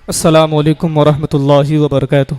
अस्सलामु अलैकुम वरहमतुल्लाहि वबरकातुह।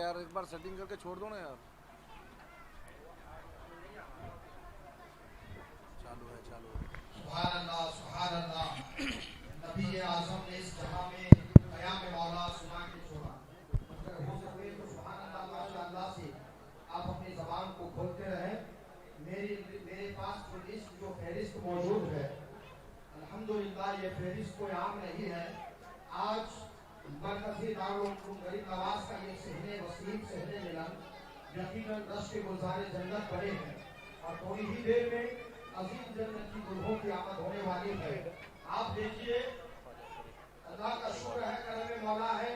यार एक बार सेटिंग करके छोड़ दो ना यार। चालू है चालू है। सुभान अल्लाह सुभान अल्लाह। नबी आज़म ने इस जहां में कयाम मौला सुना के छोड़ा। अगर हो सके तो सुभान अल्लाह माशाअल्लाह से आप अपनी ज़बान को खोलते रहें। मेरे पास जो लिस्ट जो फहरिस्त मौजूद है, अल्हम्दुलिल्लाह ये फहरिस्त कोई आम नहीं है। आज मरकज़ी दारुल उलूम गरीब नवाज का ये सहने वसीम सहने मिलन यकीनन रश्क गुलज़ार जन्नत बने हैं और थोड़ी ही देर में अजीम जन्नत की दुल्हों की आमद होने वाली है। आप देखिए, अल्लाह का शुक्र है, करम मौला है,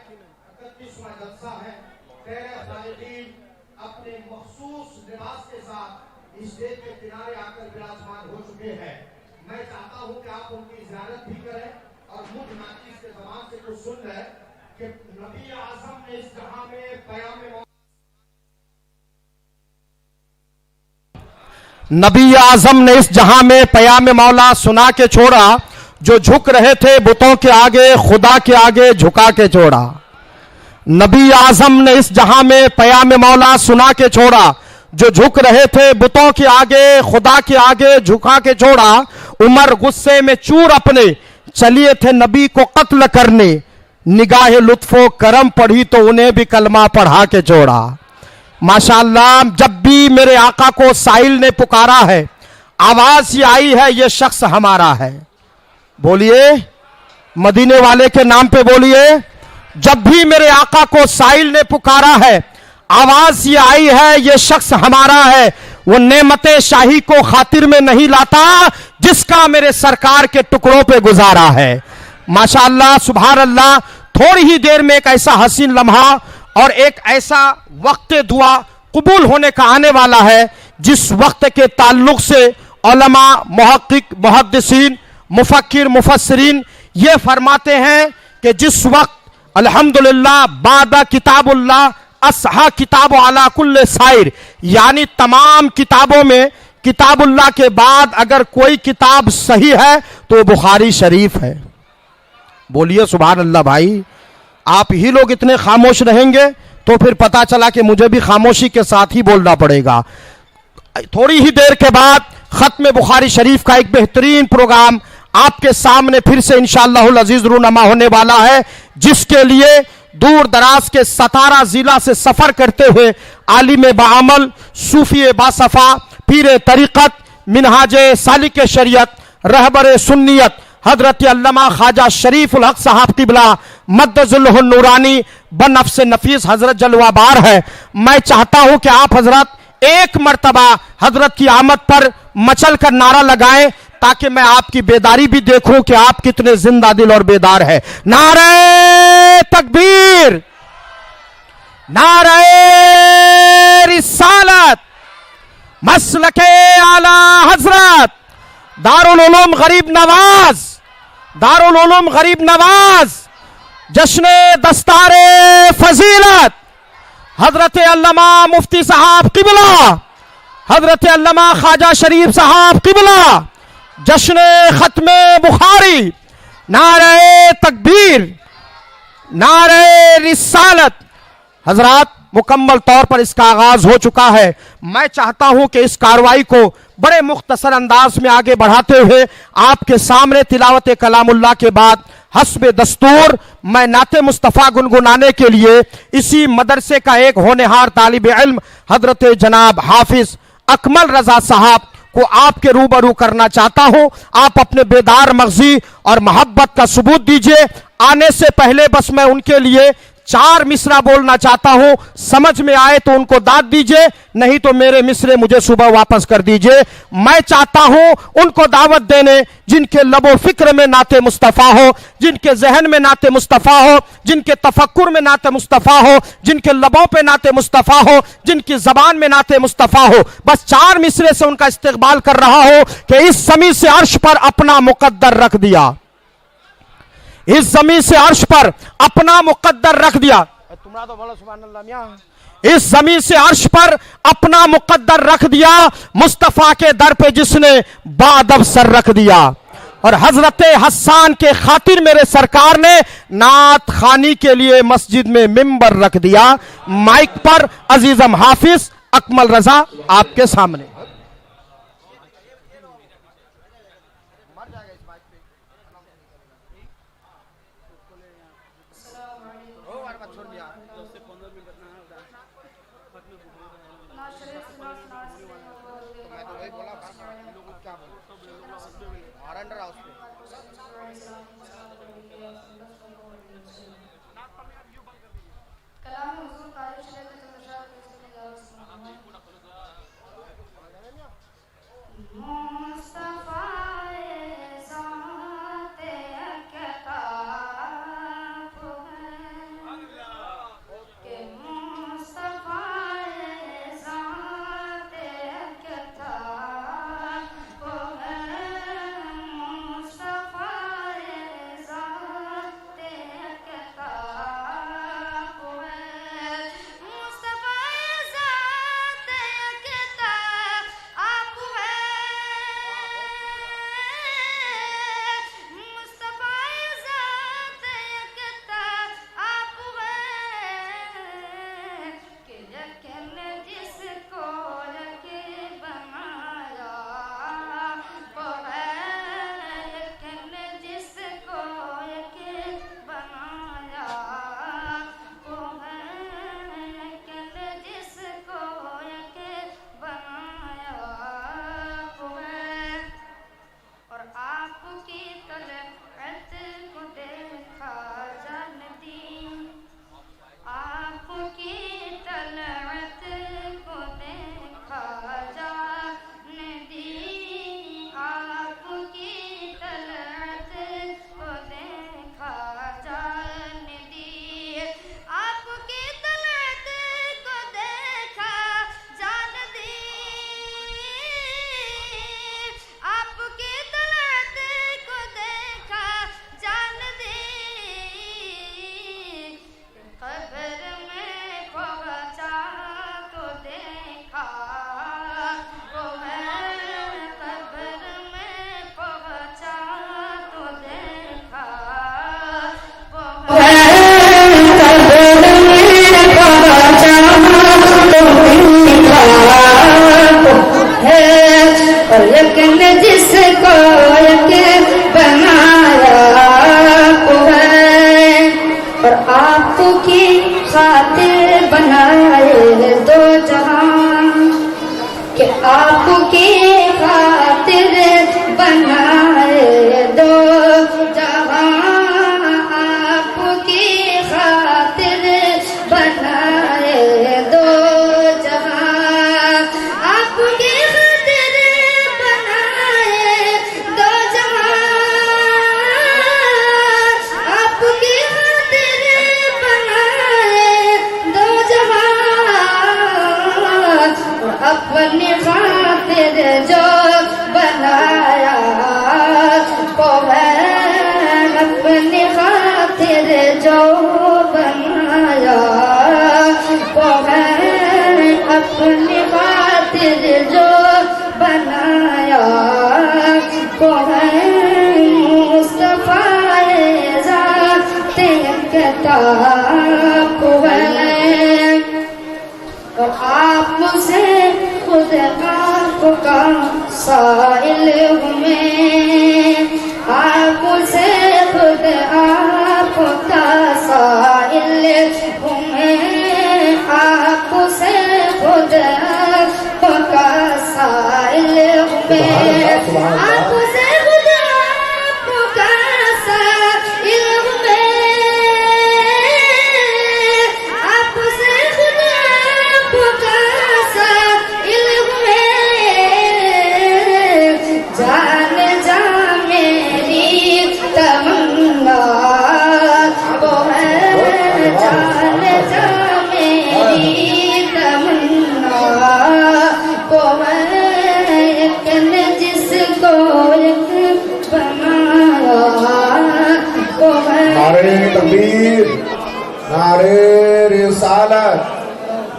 31वां जलसा है। तेरे सालिहीन अपने मखसूस लिबास के साथ इस स्टेज के किनारे आकर विराजमान हो चुके हैं। मैं चाहता हूं कि आप उनकी ज़ियारत भी करें और मुझ नाचीज़ के ज़बान से कुछ सुन लें कि नबी आज़म ने इस जहां में नबी आज़म ने इस जहां में पयाम मौला सुना के छोड़ा, जो झुक रहे थे बुतों के आगे खुदा के आगे झुका के छोड़ा। नबी आज़म ने इस जहां में पयाम मौला सुना के छोड़ा, जो झुक रहे थे बुतों के आगे खुदा के आगे झुका के छोड़ा। उमर गुस्से में चूर अपने चलिए थे नबी को कत्ल करने, निगाह लुत्फो करम पढ़ी तो उन्हें भी कलमा पढ़ा के छोड़ा। माशाअल्लाह, जब भी मेरे आका को साइल ने पुकारा है, आवाज ये आई है, ये शख्स हमारा है। बोलिए, मदीने वाले के नाम पे बोलिए। जब भी मेरे आका को साइल ने पुकारा है, आवाज ये आई है, ये शख्स हमारा है। वो नेमते शाही को खातिर में नहीं लाता, जिसका मेरे सरकार के टुकड़ों पे गुजारा है। माशाअल्लाह, सुभान अल्लाह। थोड़ी ही देर में एक ऐसा हसीन लम्हा और एक ऐसा वक्त दुआ कबूल होने का आने वाला है, जिस वक्त के ताल्लुक से उलमा, मुहक्किक, मुहद्दिसीन, मुफक्किर, मुफस्सिरीन ये फरमाते हैं कि जिस वक्त अल्हम्दुलिल्लाह बादा किताबुल्लाह असहा किताब अला कुल्ले साइर, यानी तमाम किताबों में किताबुल्लाह के बाद अगर कोई किताब सही है तो बुखारी शरीफ है। बोलिए सुभान अल्लाह। भाई, आप ही लोग इतने खामोश रहेंगे तो फिर पता चला कि मुझे भी खामोशी के साथ ही बोलना पड़ेगा। थोड़ी ही देर के बाद खत्म बुखारी शरीफ का एक बेहतरीन प्रोग्राम आपके सामने फिर से इंशाअल्लाहुल अजीज रूनमा होने वाला है, जिसके लिए दूर दराज के 17 जिला से सफर करते हुए आलिम बाअमल, सूफी बासफा, पीर तरीक़त, मिनहाजे सालिक शरीयत, रहबर सुन्नियत हजरत अल्लामा ख्वाजा शरीफुल हक साहब किबला मद्दजुल्लुह नूरानी बनफ्स नफीस हजरत जलवाबार है। मैं चाहता हूं कि आप हजरत एक मर्तबा हजरत की आमद पर मचल कर नारा लगाएं, ताकि मैं आपकी बेदारी भी देखूं कि आप कितने जिंदा दिल और बेदार है। नारे तकबीर, नारे रिसालत, मसलके आला हजरत दारुल उलूम गरीब नवाज, दारुल उलूम गरीब नवाज, जश्न दस्तारे फजीलत हजरत अल्लामा मुफ्ती साहब किबला, हजरत अल्लामा ख्वाजा शरीफ साहब किबला, जश्न खत्मे बुखारी, नारे तकबीर, नारे रिसालत। हजरात, मुकम्मल तौर पर इसका आगाज हो चुका है। मैं चाहता हूं कि इस कार्रवाई को बड़े मुख्तसर अंदाज में आगे बढ़ाते हुए आपके सामने तिलावत कलामुल्लाह के बाद हस्ब दस्तूर मैं नाते मुस्तफ़ा गुनगुनाने के लिए इसी मदरसे का एक होनहार तालिब इल्म हजरत जनाब हाफिज अकमल रजा साहब को आपके रूबरू करना चाहता हूं। आप अपने बेदार मगजी और मोहब्बत का सबूत दीजिए। आने से पहले बस मैं उनके लिए 4 मिसरा बोलना चाहता हूं, समझ में आए तो उनको दाद दीजिए, नहीं तो मेरे मिसरे मुझे सुबह वापस कर दीजिए। मैं चाहता हूं उनको दावत देने जिनके लबो फिक्र में नाते मुस्तफ़ा हो, जिनके जहन में नाते मुस्तफ़ा हो, जिनके तफक्कुर में नाते मुस्तफ़ा हो, जिनके लबों पे नाते मुस्तफ़ा हो, जिनकी जबान में नाते मुस्तफ़ा हो। बस 4 मिसरे से उनका इस्तेकबाल कर रहा हो कि इस ज़मीन से अर्श पर अपना मुकद्दर रख दिया, इस जमीन से अर्श पर अपना मुकद्दर रख दिया। तुम्हारा तो बोलो सुभान अल्लाह मियां। इस जमीन से अर्श पर अपना मुकद्दर रख दिया, मुस्तफा के दर पे जिसने बादब सर रख दिया। और हजरत हसन के खातिर मेरे सरकार ने नात खानी के लिए मस्जिद में मिंबर रख दिया। माइक पर अजीजम हाफिज अकमल रजा आपके सामने।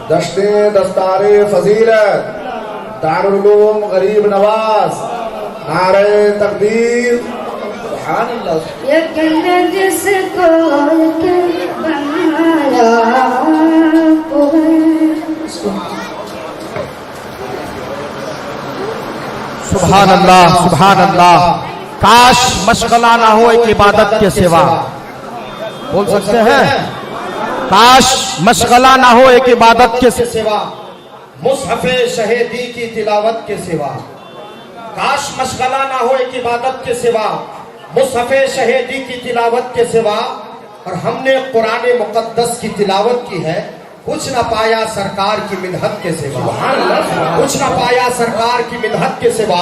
दश्ते दस्तारे फजीलत दारुल उलूम गरीब नवाज नारे तकबीर सुभान अल्लाह। यकीन जिसको बनाया सुभान अल्लाह सुभान अल्लाह। काश मशगला ना हो एक इबादत के सिवा। बोल सकते हैं काश मशगला ना हो एक इबादत के सिवा, मुसहफ़े शहीदी की तिलावत के सिवा। काश मशगला ना हो एक इबादत के सिवा, मुसहफ़े शहीदी की तिलावत के सिवा। और हमने कुरान मुक़द्दस की तिलावत की है, कुछ न पाया सरकार की मिन्हत के सिवा, कुछ न पाया सरकार की मिन्हत के सिवा।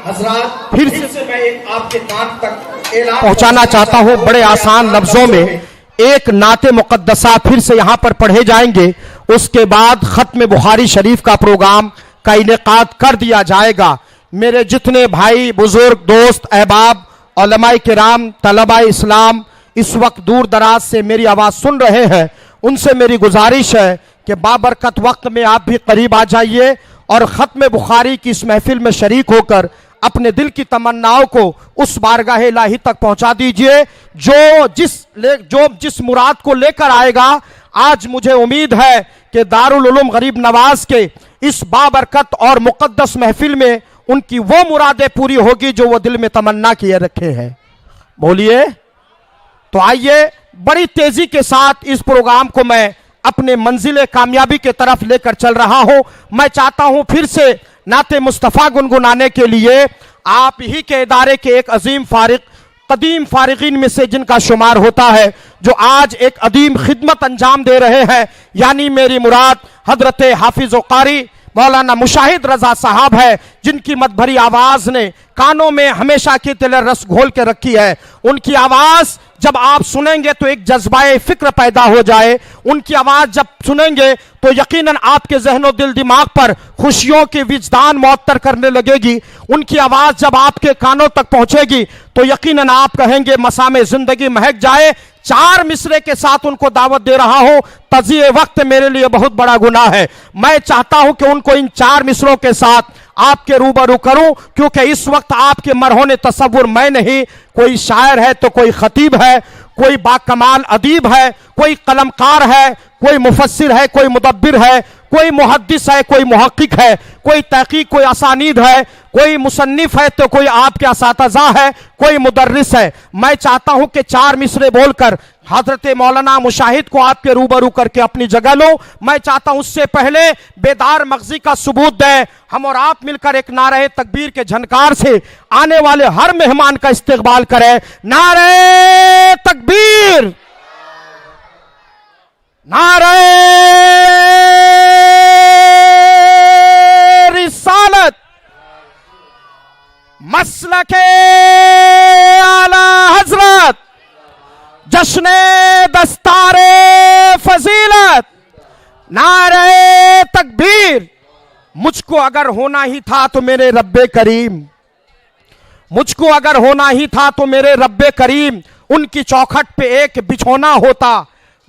हजरात फिर से मैं एक आपके कान तक ऐलान पहुंचाना चाहता हूं बड़े आसान लफ्जों में। एक नाते मुकद्दसा फिर से यहां पर पढ़े जाएंगे, उसके बाद खत्म बुखारी शरीफ का प्रोग्राम का इनेकाद कर दिया जाएगा। मेरे जितने भाई बुजुर्ग दोस्त अहबाब उलमाए किराम तलबा इस्लाम इस वक्त दूर दराज से मेरी आवाज़ सुन रहे हैं, उनसे मेरी गुजारिश है कि बाबरकत वक्त में आप भी करीब आ जाइए और ख़त्म बुखारी की इस महफिल में शरीक होकर अपने दिल की तमन्नाओं को उस बारगाह इलाही तक पहुंचा दीजिए जो जिस मुराद को लेकर आएगा। आज मुझे उम्मीद है कि दारुल उलूम गरीब नवाज के इस बाबरकत और मुकद्दस महफिल में उनकी वो मुरादें पूरी होगी जो वो दिल में तमन्ना किए रखे हैं। बोलिए। तो आइए बड़ी तेजी के साथ इस प्रोग्राम को मैं अपने मंजिल कामयाबी के तरफ लेकर चल रहा हूं। मैं चाहता हूं फिर से नाते मुस्तफ़ा गुनगुनाने के लिए आप ही के इदारे के एक अजीम फारिग कदीम फारिगीन में से जिनका शुमार होता है, जो आज एक अदीम खिदमत अंजाम दे रहे हैं, यानी मेरी मुराद हजरत हाफिज कारी मौलाना मुशाहिद रजा साहब है, जिनकी मदभरी आवाज ने कानों में हमेशा की तिल रस घोल के रखी है। उनकी आवाज जब आप सुनेंगे तो एक जज्बाए फिक्र पैदा हो जाए। उनकी आवाज जब सुनेंगे तो यकीनन आपके जहनो दिल दिमाग पर खुशियों की विजदान मुअत्तर करने लगेगी। उनकी आवाज जब आपके कानों तक पहुंचेगी तो यकीनन आप कहेंगे मसामे जिंदगी महक जाए। चार मिसरे के साथ उनको दावत दे रहा हूं, तज़ीए वक्त मेरे लिए बहुत बड़ा गुनाह है। मैं चाहता हूं कि उनको इन चार मिसरों के साथ आपके रूबरू करूं, क्योंकि इस वक्त आपके मरहोने तसव्वुर मैं नहीं, कोई शायर है तो कोई खतीब है, कोई बाकमाल अदीब है, कोई कलमकार है, कोई मुफस्सिर है, कोई मुदब्बिर है, कोई मुहद्दिस है, कोई मुहक्किक है, कोई तहकीक कोई असानीद है, कोई मुसन्निफ है तो कोई आपके असातिज़ा है, कोई मुदर्रिस है। मैं चाहता हूं कि चार मिसरे बोलकर हजरत मौलाना मुशाहिद को आपके रूबरू करके अपनी जगह लो। मैं चाहता हूं उससे पहले बेदार मगजी का सबूत दें, हम और आप मिलकर एक नारे तकबीर के झनकार से आने वाले हर मेहमान का इस्तकबाल करें। नारे तकबीर, नारे रिसालत, मसलके आला हजरत, जश्ने दस्तारे फजीलत, नारे तकबीर। मुझको अगर होना ही था तो मेरे रब्बे करीम, मुझको अगर होना ही था तो मेरे रब्बे करीम उनकी चौखट पे एक बिछोना होता।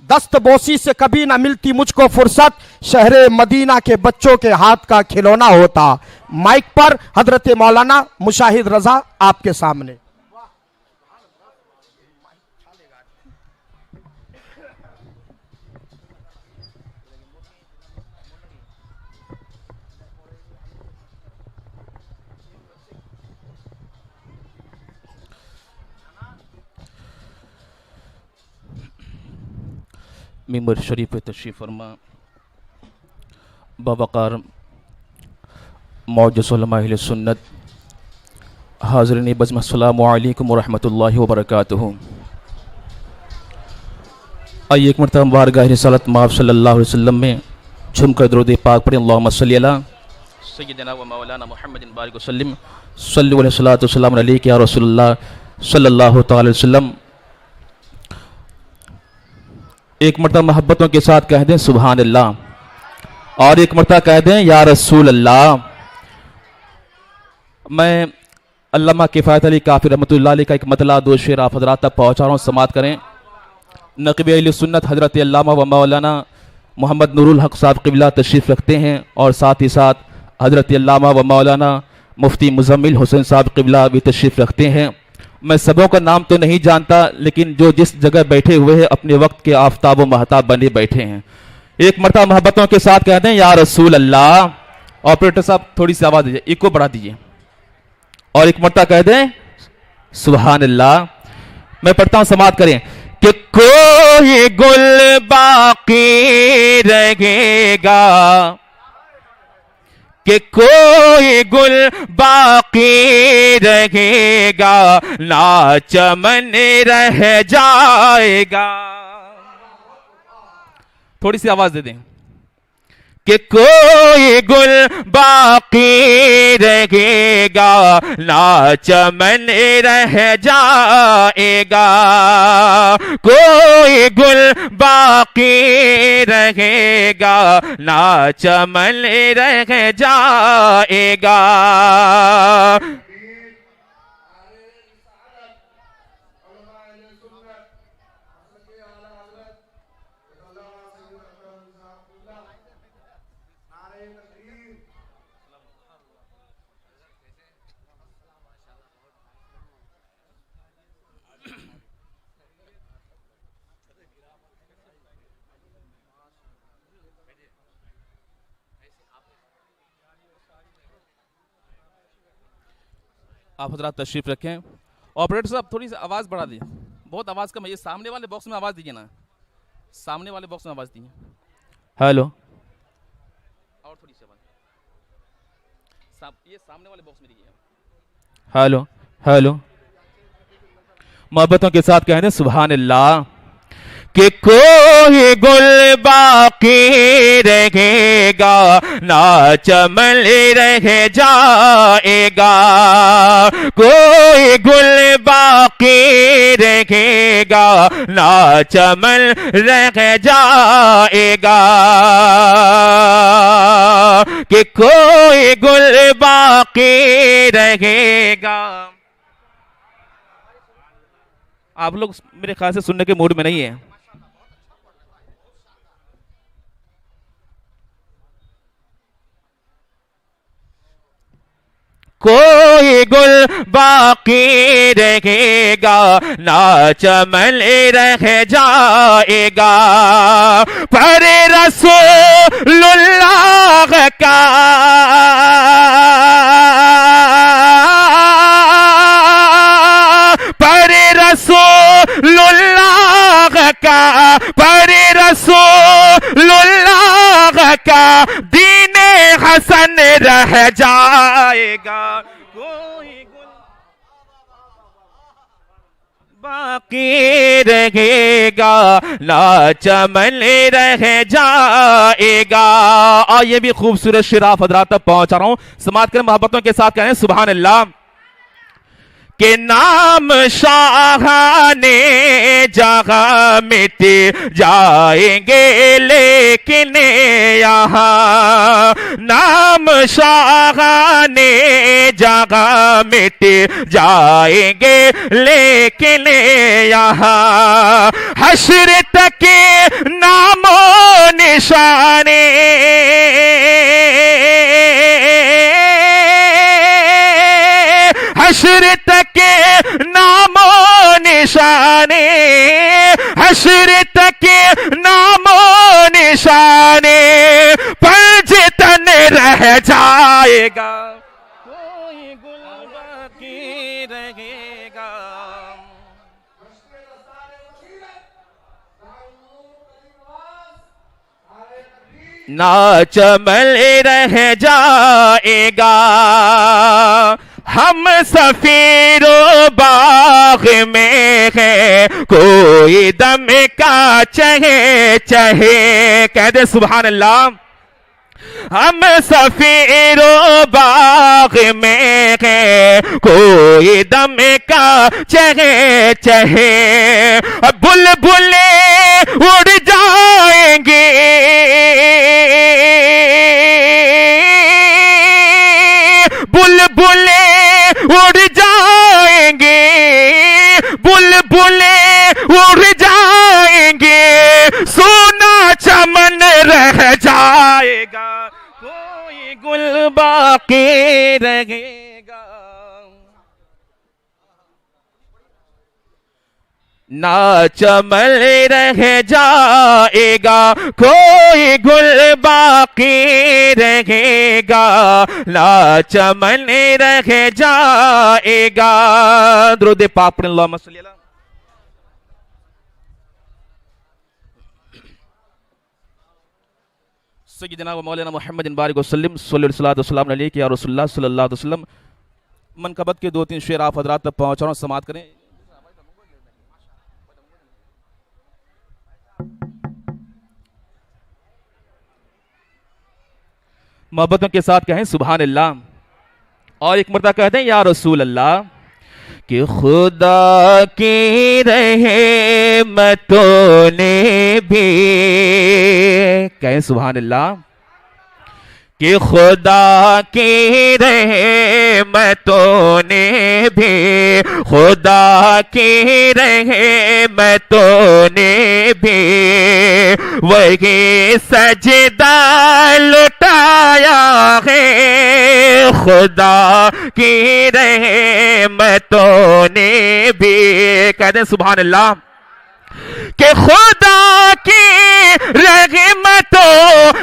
दस्तबोसी से कभी ना मिलती मुझको फुर्सत, शहरे मदीना के बच्चों के हाथ का खिलौना होता। माइक पर हजरत मौलाना मुशाहिद रजा आपके सामने। मिंबर शरीफ तशरीफ़ फरमा बावक़ार मौजूद उलमा अहले सुन्नत हाज़रीन बज़्म अस्सलामु अलैकुम व रहमतुल्लाहि व बरकातुहू। आइए एक मरतबा बारगाह रिसालत माफ़ सल्लल्लाहु अलैहि वसल्लम में झुमकर दरूद पाक पढ़ें। अल्लाहुम्मा सल्लि अला सय्यिदिना व मौलाना मुहम्मदिन बारिक वसल्लिम सल्लु अलैहि सलातु वस्सलाम अलैका या रसूलल्लाह सल्लल्लाहु तआला अलैहि वसल्लम। एक मरतबा मोहब्बतों के साथ कह दें सुभान अल्लाह, और एक मरतबा कह दें या रसूल अल्लाह। मैं अल्लामा किफ़ायत अली काफ़ी रहमतुल्लाह अलैह का एक मतला दो शेर आप हज़रात तक पहुँचा रहा हूँ, समात करें। नक़ीब अहले सुन्नत हज़रत अल्लामा व मौलाना मोहम्मद नूरुल हक साहब क़िबला तशरीफ़ रखते हैं, और साथ ही साथ हज़रत अल्लामा व मौलाना मुफ्ती मुज़म्मिल हुसैन साहब क़िबला भी तशरीफ़ रखते हैं। मैं सबों का नाम तो नहीं जानता, लेकिन जो जिस जगह बैठे हुए हैं अपने वक्त के आफताब व महताब बने बैठे हैं। एक मरतबा मोहब्बतों के साथ कह दें या रसूल अल्लाह। ऑपरेटर साहब थोड़ी सी आवाज़ दीजिए, इको बढ़ा दीजिए, और एक मरतबा कह दें सुभान अल्लाह। मैं पढ़ता हूं, समात करें कि कोई गुल बाकी रहेगा, कि कोई गुल बाकी रहेगा, ना चमन रह जाएगा। थोड़ी सी आवाज दे दें। कि कोई गुल बाकी रहेगा ना चमन रह जाएगा, कोई गुल बाकी रहेगा ना चमन रह जाएगा। आप हजरात तशरीफ रखें। ऑपरेटर साहब थोड़ी सी आवाज़ बढ़ा दिए, बहुत आवाज़ कम है। ये सामने वाले बॉक्स में आवाज़ दीजिए ना, सामने वाले बॉक्स में आवाज़ दीजिए। हेलो, और थोड़ी सी आवाज़, ये सामने वाले बॉक्स में दीजिए। हेलो हेलो, मोहब्बतों के साथ कह दें सुभान अल्लाह। कि कोई गुल बाकी रहेगा ना चमन रह जाएगा, कोई गुल बाकी रहेगा ना चमन रह जाएगा, कि कोई गुल बाकी रहेगा। आप लोग मेरे ख्याल से सुनने के मूड में नहीं है। कोई गुल बाकी रहेगा ना चमन रह जाएगा, पर रसूलुल्लाह का पर रसूलुल्लाह का पर रसूलुल्लाह का दीने हसन रह जाएगा, कोई गुल बाकी रहेगा ना चमन रह जाएगा। और ये भी खूबसूरत शेर आप हजरात तक पहुंचा रहा हूं, समात करें मोहब्बतों के साथ कहें सुभान अल्लाह। के नाम शाहाने जहां मिट जाएंगे लेकिन यहाँ, नाम शाहाने जहां मिट जाएंगे लेकिन यहाँ, हश्र तक नामो निशाने हश्र तक नामो निशाने हश्र तक नामो निशाने पंजतन रह जाएगा, कोई गुल बाकी रहेगा। ना चमन रह जाएगा, हम सफीरो बाग में है कोई दम का चहे चहे, कह दे सुभान अल्लाह। हम सफीरो बाग में है कोई दम का चहे चहे, बुलबुले उड़ जाएंगे बुलबुले उड़ जाएंगे बुलबुले उड़ जाएंगे, सोना चमन रह जाएगा, कोई गुल बाकी रहेगा। ना चमन रह जाएगा, कोई गुल बाकी रहेगा, ना चमन रह जाएगा। दुरूद पाक पढ़ें अल्लाहुम्मा सल्ली अला। सय्यिदना व मौलाना मुहम्मदिन बारिक वसल्लम सल्लल्लाहु अलैहि या रसूलुल्लाह सल्लल्लाहु अलैहि वसल्लम। मनकबत के 2-3 शेर आप हजरात तक पहुंचा रहा हूं, समात करें। मोहब्बतों के साथ कहें सुभान अल्लाह। और एक मरतबा कहते हैं या रसूल अल्लाह कि खुदा की रहमतों ने भी, कहें सुभान अल्लाह, कि खुदा की रहमतों ने भी, खुदा की रहमतों ने भी वही सजदा लुटाया है, खुदा की रहमतों ने भी, कहते हैं सुभान अल्लाह, कि खुदा की रहमतों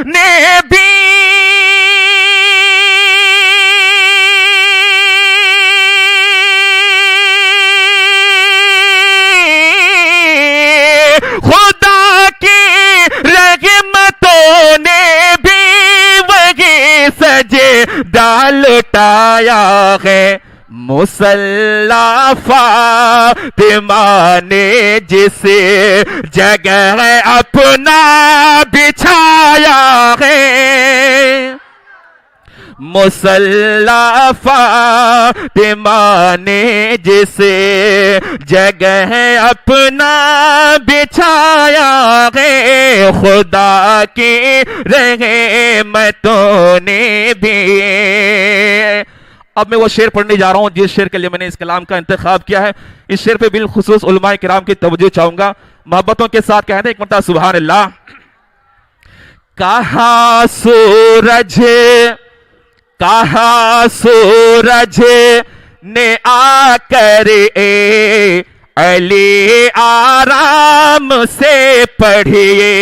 ने भी खुदा की रहमतों ने भी वही सजदा लुटाया है, मुसल्ला फातिमा ने जिस जगह अपना बिछाया है, मुसल्ला फातिमा ने जिस जगह अपना बिछाया है, खुदा की रहमतों ने भी। अब मैं वो शेर पढ़ने जा रहा हूं जिस शेर के लिए मैंने इस कलाम का इंतखाब किया है। इस शेर पे बिलखुसूस उलमाए किराम की तवज्जो चाहूंगा। मोहब्बतों के साथ कहते हैं एक मरतबा सुभान अल्लाह। कहा सूरज ने आकर अली आराम से पढ़िए,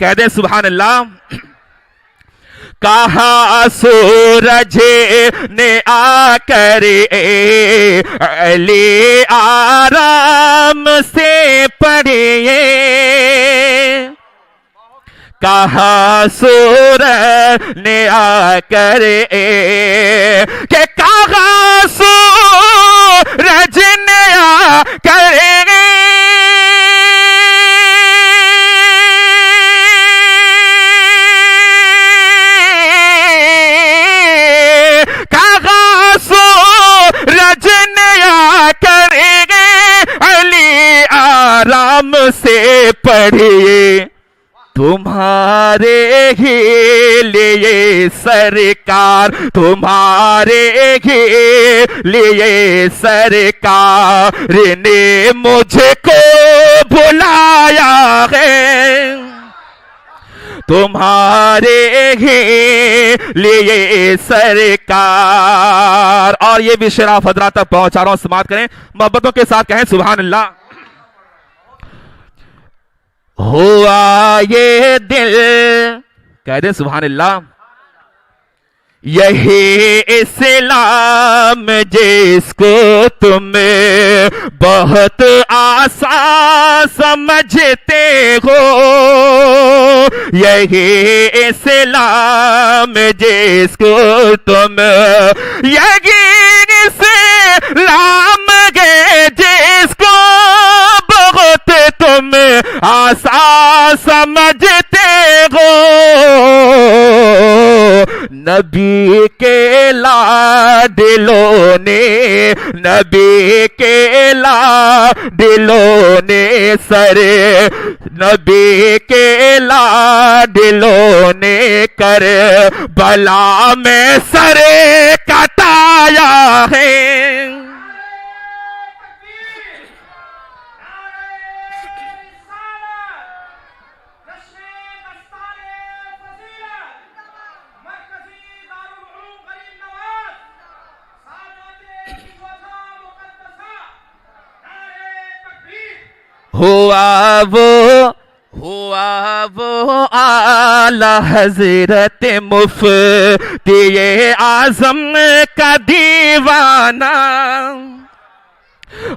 कह दे सुभान अल्लाह। कहा सूरज ने आकर अली आराम से पढ़िए, कहा सूरज ने आकर के, कहा सूरज ने आकर आराम से पढ़िए, तुम्हारे ही लिए सरकार, तुम्हारे ही लिए सरकार ने मुझको बुलाया है, तुम्हारे ही लिए सरकार। और ये भी शेर आप हजरात तक पहुंचा रहा हूं, समाप्त करें मोहब्बतों के साथ, कहें सुभान अल्लाह। हुआ ये दिल, कह दे सुभान अल्लाह, यही इस्लाम जिसको तुम बहुत आसान समझते हो, यही इस्लाम जिसको तुम, यही इस्लाम जिसको बहुत तुम आसान समझते हो, नबी के लाडिलों ने, नबी के लाडिलों ने सर, नबी के लाडिलों ने कर बला में सर कटाया है। हुआ वो आला हजरत मुफ्ती आजम का दीवाना,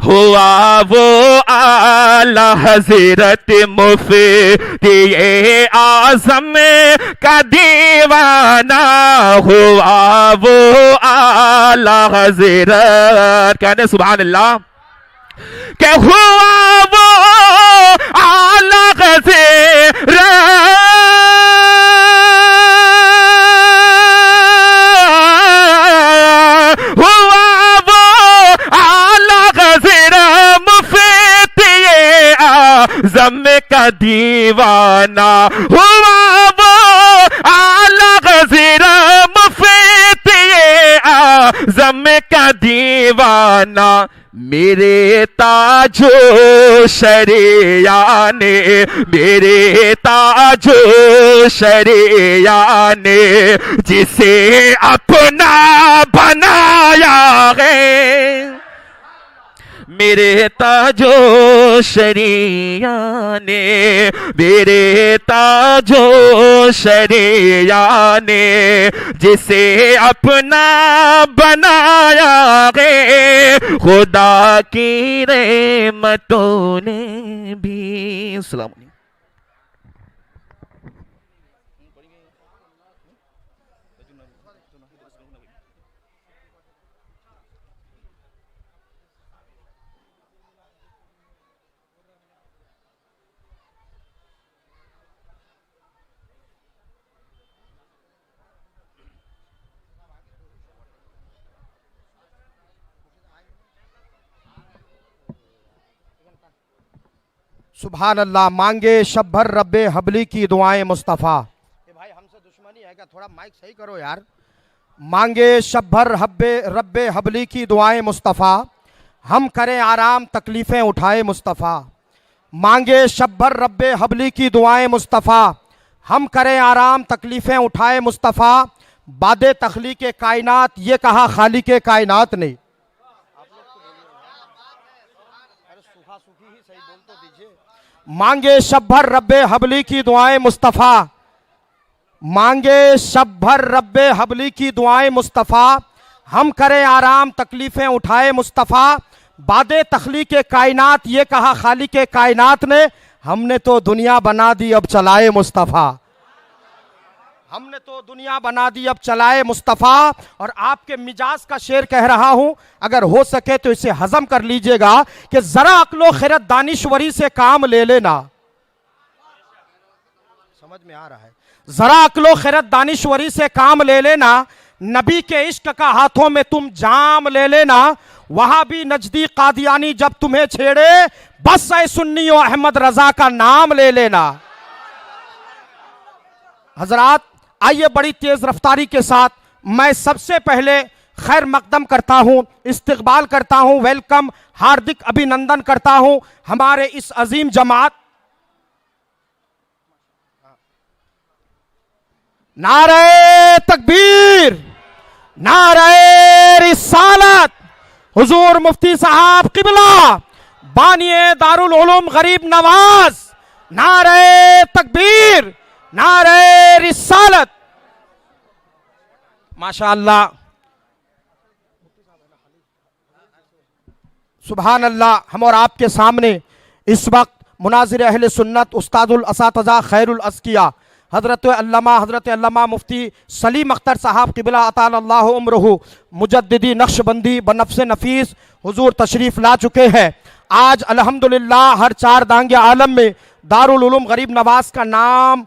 हुआ वो आला हजरत मुफ्ती आजम का दीवाना, हुआ वो आला हजरत, कहने सुभान अल्लाह, के हुआ वो आला हजरत दीवाना हुआ वो आला गज़ीर मुफ़ीद ये आज़म का दीवाना। मेरे ताजो शरिया ने, मेरे ताजो शरिया ने जिसे अपना बनाया है। मेरे ताजो शरिया ने, मेरे ताजो शरिया ने जिसे अपना बनाया है। खुदा की रहमतों ने भी। अस्सलाम वालेकुम। सुभान अल्लाह। मांगे शब भर रब्बे हबली की दुआएं मुस्तफ़ा। भाई हमसे दुश्मनी है क्या? थोड़ा माइक सही करो यार। मांगे शब भर रब्बे हबली की दुआएं मुस्तफ़ा, हम करें आराम तकलीफ़ें उठाए मुस्तफ़ा। मांगे शब भर रब्बे हबली की दुआएं मुस्तफ़ा, हम करें आराम तकलीफ़ें उठाए मुस्तफ़ा। बादे तख्लीक़े कायनात ये कहा खालिक़े कायनात ने। मांगे शब भर रब्बे हबली की दुआएं मुस्तफ़ा, मांगे शब भर रब्बे हबली की दुआएं मुस्तफ़ा, हम करें आराम तकलीफ़ें उठाए मुस्तफ़ा। बादे तख्लीक़े कायनात ये कहा खालिक़े कायनात ने, हमने तो दुनिया बना दी अब चलाए मुस्तफ़ा। हमने तो दुनिया बना दी अब चलाए मुस्तफ़ा। और आपके मिजाज का शेर कह रहा हूं, अगर हो सके तो इसे हजम कर लीजिएगा कि जरा अक्लो खिरत दानिश्वरी से काम ले लेना। समझ में आ रहा है? जरा अक्लो खिरत दानिश्वरी से काम ले लेना। नबी के इश्क का हाथों में तुम जाम ले लेना। वहां भी नजदीक कादियानी जब तुम्हें छेड़े, बस ऐ सुन्नी और अहमद रजा का नाम ले लेना। हजरात आइए बड़ी तेज रफ्तारी के साथ मैं सबसे पहले खैर मकदम करता हूं, इस्तकबाल करता हूं, वेलकम हार्दिक अभिनंदन करता हूं हमारे इस अजीम जमात। नारे तकबीर, नारे रिसालत, हुजूर मुफ्ती साहब किबला बानिए दारुल उलूम गरीब नवाज। नारे तकबीर, नारे रिसालत। माशाअल्लाह, सुभान अल्लाह। हम और आपके सामने इस वक्त मुनाजिर अहले सुन्नत उस्तादुल असातिज़ा खैरुल अज़किया हज़रत अल्लामा मुफ्ती सलीम अख्तर साहब क़िबला अतालल्लाहु उम्रहु मुजद्दिदी नक्शबंदी बनफ्स नफीस हुजूर तशरीफ़ ला चुके हैं। आज अल्हम्दुलिल्लाह हर चार दांगे आलम में दारुल उलूम गरीब नवाज का नाम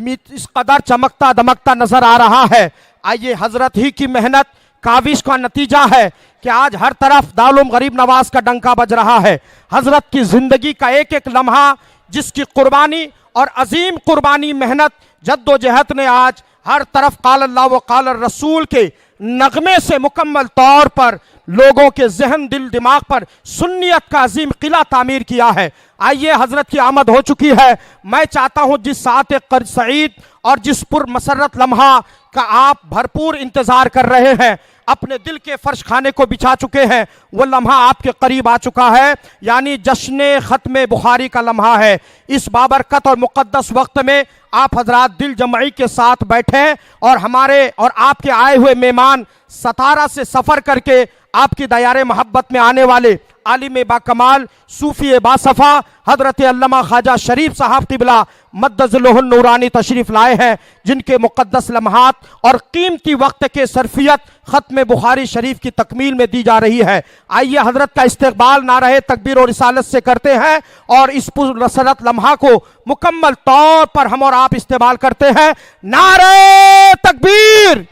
इस कदर चमकता दमकता नजर आ रहा है। आइए हजरत ही की मेहनत काविश का नतीजा है कि आज हर तरफ दारुल उलूम गरीब नवाज का डंका बज रहा है। हजरत की जिंदगी का एक एक लम्हा, जिसकी कुर्बानी और अजीम कुर्बानी मेहनत जद्दोजहद ने आज हर तरफ काल अल्लाह व काल रसूल के नगमे से मुकम्मल तौर पर लोगों के जहन दिल दिमाग पर सुन्नियत का अजीम किला तामीर किया है। आइए हजरत की आमद हो चुकी है। मैं चाहता हूं जिस साथ सईद और जिस पुर मसरत लम्हा का आप भरपूर इंतजार कर रहे हैं, अपने दिल के फर्श खाने को बिछा चुके हैं, वो लम्हा आपके करीब आ चुका है, यानी जश्न ख़त्म बुखारी का लम्हा है। इस बाबरकत और मुक़द्दस वक्त में आप हजरात दिल जमई के साथ बैठे और हमारे और आपके आए हुए मेहमान सतारा से सफ़र करके आपकी दयारे मोहब्बत में आने वाले आलिम बाकमाल सूफी बासफ़ा हजरत अल्लामा ख्वाजा शरीफ साहब क़िबला मद्दज़ुल्लहुन नूरानी तशरीफ़ लाए हैं, जिनके मुक़द्दस लम्हात और कीमती वक्त के सरफियत ख़त्म बुखारी शरीफ की तकमील में दी जा रही है। आइए हजरत का इस्तकबाल नारे तकबीर और रिसालत से करते हैं और इस पुरसरत लम्हा को मुकम्मल तौर पर हम और आप इस्तेमाल करते हैं। नारे तकबीर,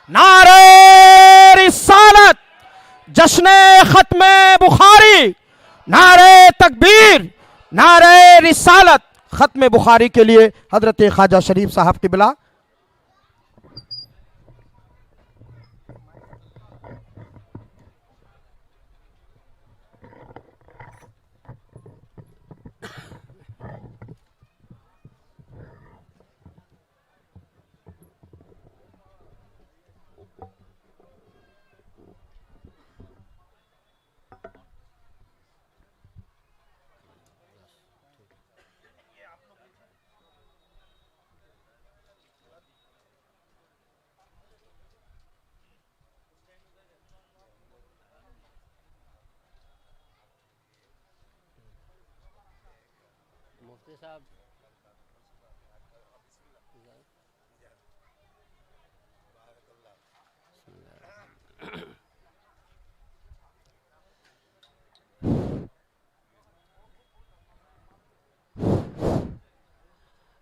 नारे रिसालत, जश्न ख़त्म बुखारी, नारे तकबीर, नारे रिसालत। ख़त्म बुखारी के लिए हज़रत ख्वाजा शरीफ साहब क़िबला।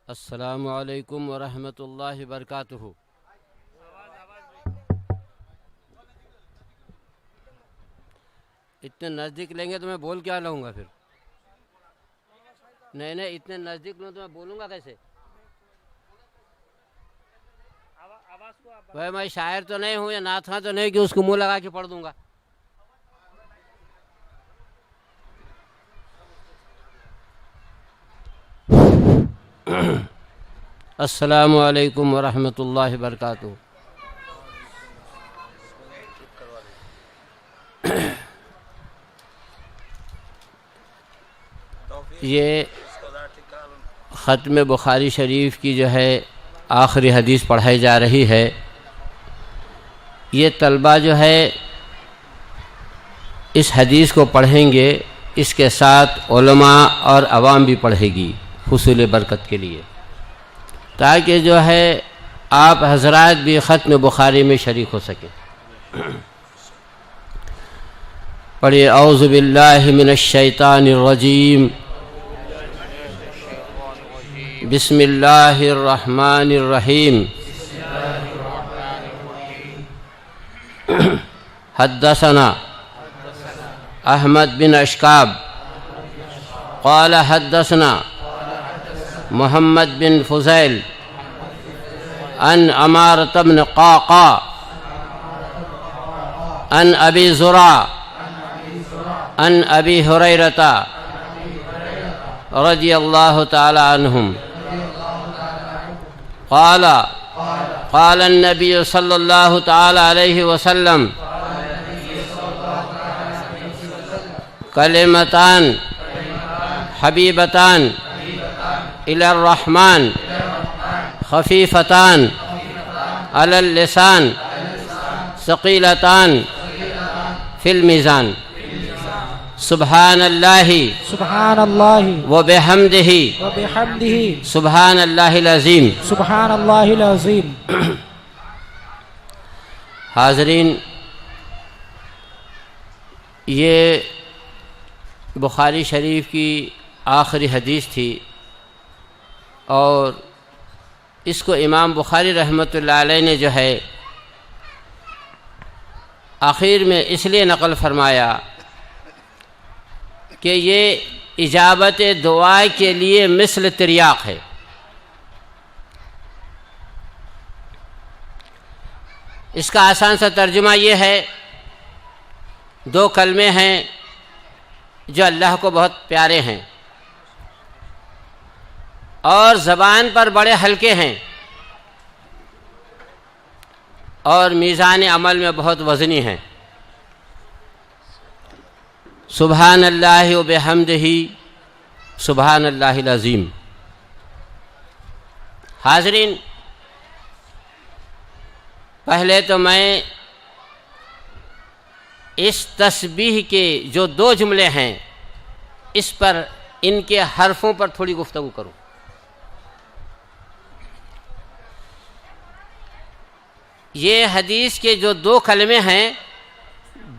अस्सलामु अलैकुम वरहमतुल्लाहि वबरकातुहू। इतने नज़दीक लेंगे तो मैं बोल क्या लूँगा फिर? नहीं, इतने नज़दीक लूँ तो मैं बोलूँगा कैसे? वह मैं शायर तो नहीं हूँ या नाथ तो नहीं कि उसको मुँह लगा के पढ़ दूँगा। अस्सलामु अलैकुम वरहमतुल्लाहि वबरकातुहू। ये ख़त्म बुखारी शरीफ की जो है आखिरी हदीस पढ़ाई जा रही है। ये तलबा जो है इस हदीस को पढ़ेंगे, इसके साथ उलमा और अवाम भी पढ़ेगी हुसूल बरकत के लिए, ताकि जो है आप हजरात भी ख़त्म बुखारी में शरीक हो सकें। पढ़िए औज़ु बिल्लाहि मिनश शैतानिर रजीम, बिस्मिल्लाहिर रहमानिर रहीम। हद्दसना अहमद बिन अशकाब क़ाल हद्दसना मोहम्मद बिन फुज़ैल अन अमारत बिन क़ाक़ा अन अबी ज़ुरा अन अबी हुरैरता रज़ियल्लाहु तआला अन्हुम क़ाल अन्नबी सल्लल्लाहु तआला अलैहि वसल्लम कलिमतान हबीबतान इलर रहमान खफीफतान अलल लिसान सकीलतान फिल मीज़ान। सुब्हानल्लाहि सुब्हानल्लाहि व बिहम्दिही व बिहम्दिही सुब्हानल्लाहिल अज़ीम। सुब्हानल्लाहिल अज़ीम। हाज़रीन, ये बुखारी शरीफ की आखिरी हदीस थी और इसको इमाम बुखारी रहमतुल्लाह अलैह ने जो है आखिर में इसलिए नक़ल फरमाया कि ये इजाबत दुआ के लिए मिसल तिरयाक है। इसका आसान सा तर्जुमा ये है, दो कलमे हैं जो अल्लाह को बहुत प्यारे हैं और ज़बान पर बड़े हल्के हैं और मीज़ान अमल में बहुत वज़नी हैं। सुब्हानल्लाहि व बिहम्दिही सुब्हानल्लाहिल अज़ीम। हाज़रीन, पहले तो मैं इस तस्बीह के जो दो जुमले हैं इस पर, इनके हरफों पर थोड़ी गुफ्तगू करूं। ये हदीस के जो दो कलमे हैं,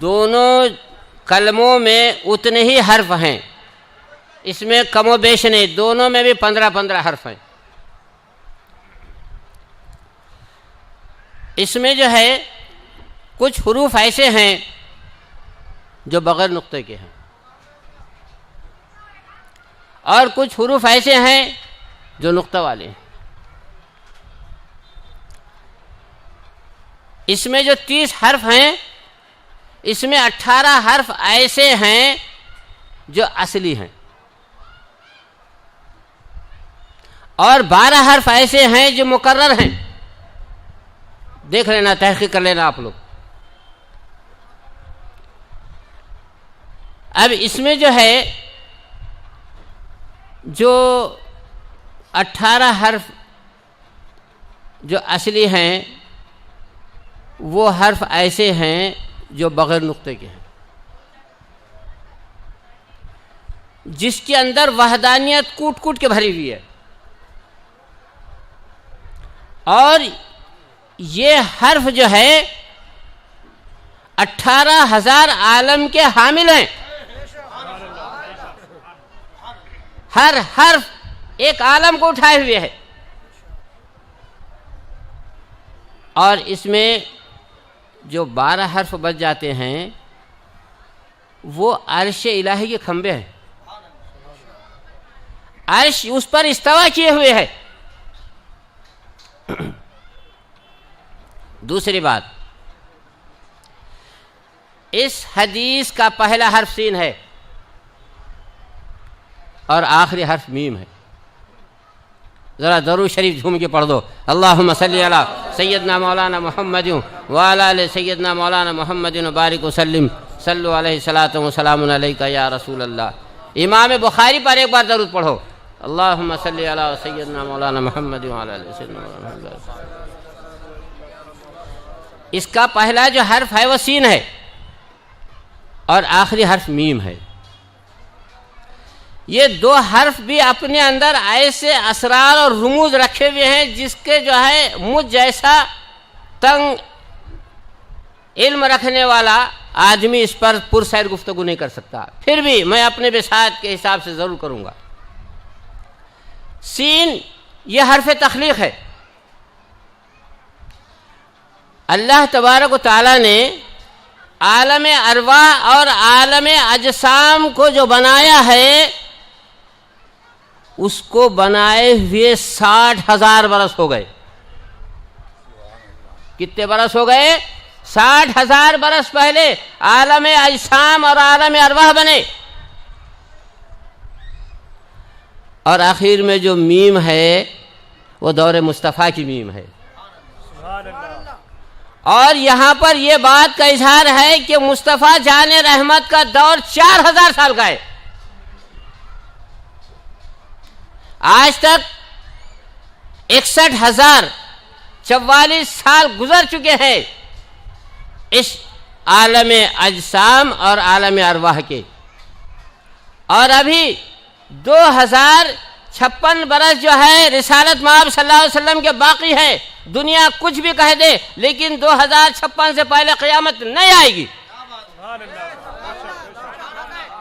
दोनों कलमों में उतने ही हर्फ हैं, इसमें कमो बेश नहीं, दोनों में भी 15-15 हर्फ हैं। इसमें जो है कुछ हुरूफ ऐसे हैं जो बग़ैर नुक्ते के हैं और कुछ हुरूफ ऐसे हैं जो नुक्ता वाले हैं। इसमें जो 30 हर्फ हैं, इसमें 18 हर्फ ऐसे हैं जो असली हैं और 12 हर्फ ऐसे हैं जो मुकर्रर हैं। देख लेना, तहकीक कर लेना आप लोग। अब इसमें जो है जो 18 हर्फ जो असली हैं वो हर्फ ऐसे हैं जो बगैर नुक्ते के हैं, जिसके अंदर वहदानियत कूट कूट के भरी हुई है। और ये हर्फ जो है 18,000 आलम के हामिल हैं। हर हर्फ एक आलम को उठाए हुए है। और इसमें जो 12 हर्फ बच जाते हैं वो अर्श इलाही के खंबे हैं। अर्श उस पर इस्तिवा किए हुए है। दूसरी बात, इस हदीस का पहला हर्फ सीन है और आखिरी हर्फ मीम है। ज़रा दरूद शरीफ झूम के पढ़ दो। अल्लाहुम्मा सल्ली अला सय्यदना मौलाना मुहम्मद व अला आलि सय्यदना मौलाना मुहम्मद व बारिक वसल्लिम सल्लु अलैहि सलातु व सलामुन अलैका या रसूल अल्लाह। इमाम बुखारी पर एक बार दरूद पढ़ो। अल्लाहुम्मा सल्ली अला सय्यदना मौलाना मुहम्मद व अला आलि सय्यदना मौलाना। इसका पहला जो हर्फ है वो सीन है और आखिरी हर्फ मीम है। ये दो हर्फ भी अपने अंदर ऐसे असरार और रुमूज रखे हुए हैं जिसके जो है मुझ जैसा तंग इल्म रखने वाला आदमी इस पर पुरसैर गुफ्तगू नहीं कर सकता। फिर भी मैं अपने बिसात के हिसाब से ज़रूर करूँगा। सीन ये हर्फ तख्लीक़ है। अल्लाह तबारक व तआला ने आलम अरवाह और आलम अजसाम को जो बनाया है उसको बनाए हुए 60,000 बरस हो गए। कितने बरस हो गए? 60,000 बरस पहले आलम अजसाम और आलम अरवाह बने। और आखिर में जो मीम है वो दौर मुस्तफ़ा की मीम है। और यहाँ पर यह बात का इजहार है कि मुस्तफ़ा जाने रहमत का दौर 4,000 साल का है। आज तक 61,044 साल गुजर चुके हैं इस आलम अजसाम और आलम अरवाह के। और अभी 2056 बरस जो है रिसालत मआब सल्लल्लाहु अलैहि वसल्लम के बाकी है। दुनिया कुछ भी कह दे लेकिन 2056 से पहले क़यामत नहीं आएगी।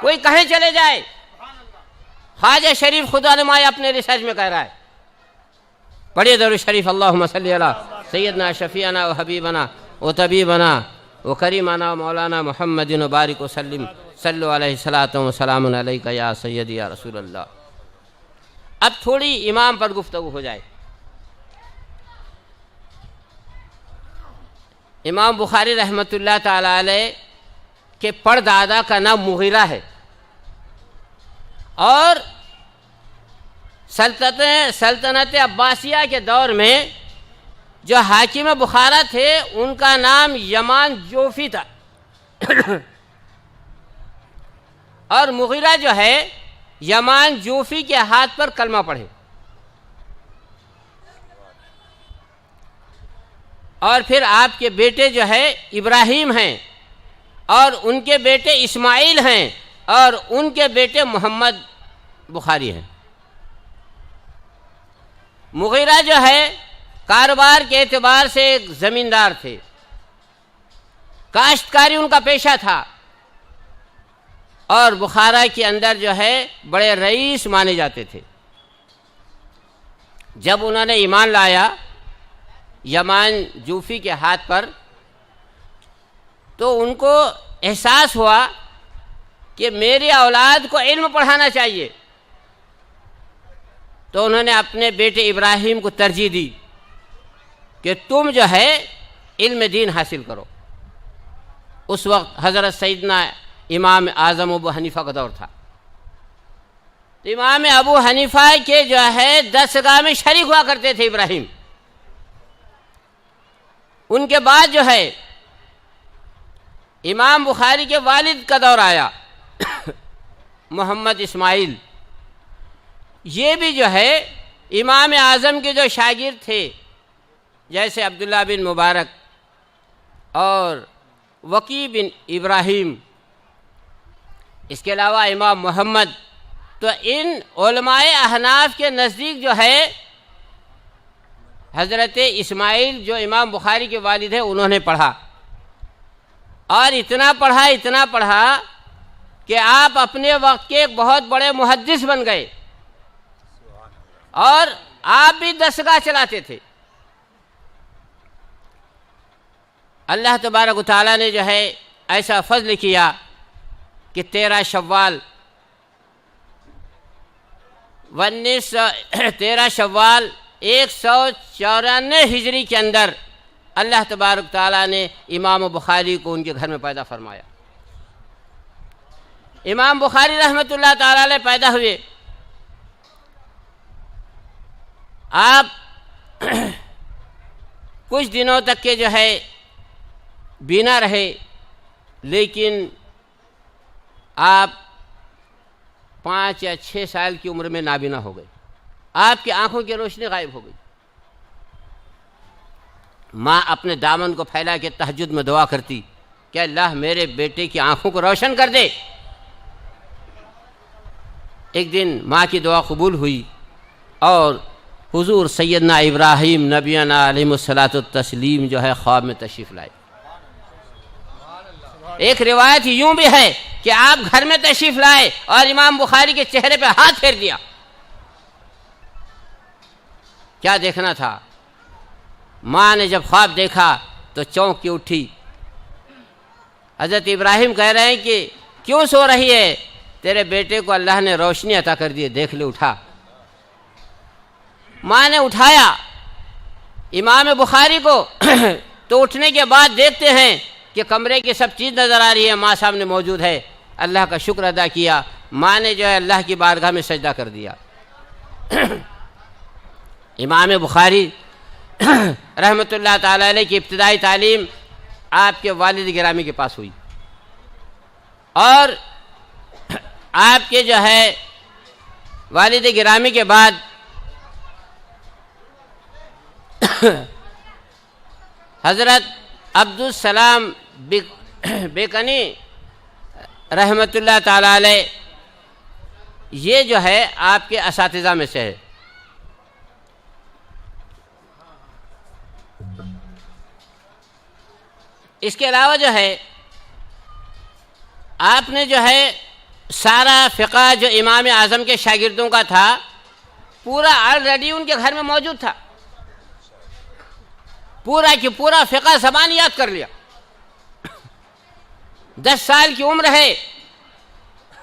कोई कहीं चले जाए, ख्वाजा शरीफ खुदा नुमाए अपने रिसर्च में कह रहा है। पढ़िए दरूद शरीफ। अल्लाहुम्मा सल्ली अला सय्यदना शफीअना व हबीबना व तबीबना व करीमना व मौलाना मुहम्मदिन व बारिक वसल्लिम सल्लु अलैहि सलातु व सलामुन अलैका या सय्यदी या रसूल अल्लाह। अब थोड़ी इमाम पर गुफ्तगू हो जाए। इमाम बुखारी रहमतुल्लाह ताला अलैह के परदादा का नाम मुगीरा है और सल्तनत अब्बासिया के दौर में जो हाकिम बुखारा थे उनका नाम यमान जोफी था। और मुगीरा जो है यमान जोफी के हाथ पर कलमा पढ़े और फिर आपके बेटे जो है इब्राहिम हैं और उनके बेटे इस्माइल हैं और उनके बेटे मोहम्मद बुखारी हैं। मुगीरा जो है कारोबार के एतबार से एक ज़मींदार थे। काश्तकारी उनका पेशा था और बुखारा के अंदर जो है बड़े रईस माने जाते थे। जब उन्होंने ईमान लाया यमान जूफी के हाथ पर तो उनको एहसास हुआ कि मेरी औलाद को इल्म पढ़ाना चाहिए। तो उन्होंने अपने बेटे इब्राहिम को तरजीह दी कि तुम जो है इल्म दीन हासिल करो। उस वक्त हज़रत सैयदना इमाम आज़म अबू हनीफ़ा का दौर था। तो इमाम अबू हनीफ़ा के जो है दरसगाह में शरीक हुआ करते थे इब्राहिम। उनके बाद जो है इमाम बुखारी के वालिद का दौर आया मोहम्मद इस्माइल। ये भी जो है इमाम आज़म के जो शागिर्द थे, जैसे अब्दुल्ला बिन मुबारक और वकी बिन इब्राहिम, इसके अलावा इमाम मोहम्मद। तो इन उलमाए अहनाफ के नज़दीक जो है हज़रत इस्माइल जो इमाम बुखारी के वालिद है उन्होंने पढ़ा, और इतना पढ़ा कि आप अपने वक्त के एक बहुत बड़े मुहद्दिस बन गए, और आप भी दरसगाह चलाते थे। अल्लाह तबारक व तआला ने जो है ऐसा फज़ल किया कि 13 शव्वाल 194 हिजरी के अंदर अल्लाह तबारक व तआला ने इमाम बुखारी को उनके घर में पैदा फरमाया। इमाम बुखारी रहमतुल्लाह तआला अलैह पैदा हुए। आप कुछ दिनों तक के जो है बीना रहे, लेकिन आप 5 या 6 साल की उम्र में नाबीना हो गए। आपकी आंखों की रोशनी गायब हो गई। माँ अपने दामन को फैला के तहज्जुद में दुआ करती कि अल्लाह मेरे बेटे की आंखों को रोशन कर दे। एक दिन माँ की दुआ कबूल हुई और हुजूर सैयदना इब्राहिम नबियाना अलैहिस्सलातु तस्लीम जो है ख्वाब में तशरीफ़ लाए। एक रिवायत यूं भी है कि आप घर में तशरीफ़ लाए और इमाम बुखारी के चेहरे पे हाथ फेर दिया। क्या देखना था? माँ ने जब ख्वाब देखा तो चौंक के उठी। हज़रत इब्राहिम कह रहे हैं कि क्यों सो रही है? तेरे बेटे को अल्लाह ने रोशनी अता कर दी, देख ले, उठा। माँ ने उठाया इमाम बुखारी को तो उठने के बाद देखते हैं कि कमरे की सब चीज़ नज़र आ रही है, माँ सामने मौजूद है। अल्लाह का शुक्र अदा किया। माँ ने जो है अल्लाह की बारगाह में सजदा कर दिया। इमाम बुखारी रहमतुल्लाह ताला अलैह की इब्तिदाई तालीम आपके वालिद गिरामी के पास हुई, और आपके जो है वालिद गिरामी के बाद हज़रत अब्दुल सलाम बेकनी रहमतुल्लाह ताला अलैह, ये जो है आपके असातिज़ा में से है। इसके अलावा जो है आपने जो है सारा फ़िक़्ह जो इमाम आज़म के शागिर्दों का था पूरा ऑलरेडी उनके घर में मौजूद था। पूरा की पूरा फ़िक़्ह ज़बान याद कर लिया। 10 साल की उम्र है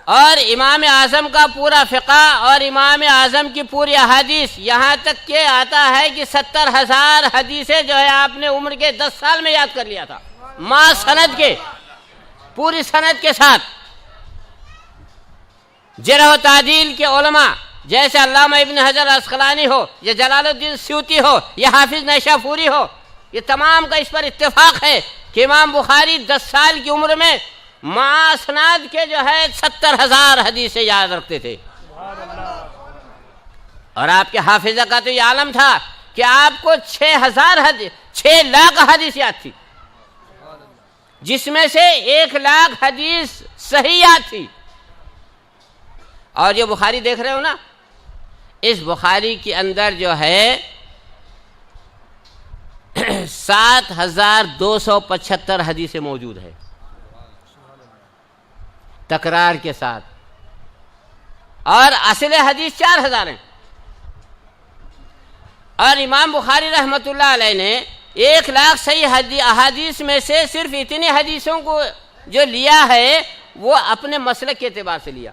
और इमाम आज़म का पूरा फ़िक़्ह और इमाम आज़म की पूरी अहादीस, यहाँ तक के आता है कि 70,000 हदीसें जो है आपने उम्र के 10 साल में याद कर लिया था, माँ सनद के, पूरी सनद के साथ। जरह तादील के उलमा जैसे अल्लामा इब्न हजर अस्क़लानी हो, या जलालुद्दीन स्यूती हो, या हाफिज़ नैशाफूरी हो, ये तमाम का इस पर इत्तेफाक है कि इमाम बुखारी 10 साल की उम्र में माँ सनद के जो है 70,000 हदीसें याद रखते थे। और आपके हाफिज़ा का तो ये आलम था कि आपको 6 लाख हदीस याद थी, जिसमें से 1 लाख हदीस सही याद थी। और ये बुखारी देख रहे हो ना, इस बुखारी के अंदर जो है 7,275 हदीसें मौजूद है तकरार के साथ, और असल हदीस 4,000 हैं। और इमाम बुखारी रहमतुल्लाह अलैह ने 1 लाख सही अहादीस में से सिर्फ इतनी हदीसों को जो लिया है वो अपने मसलक के एतबार से लिया।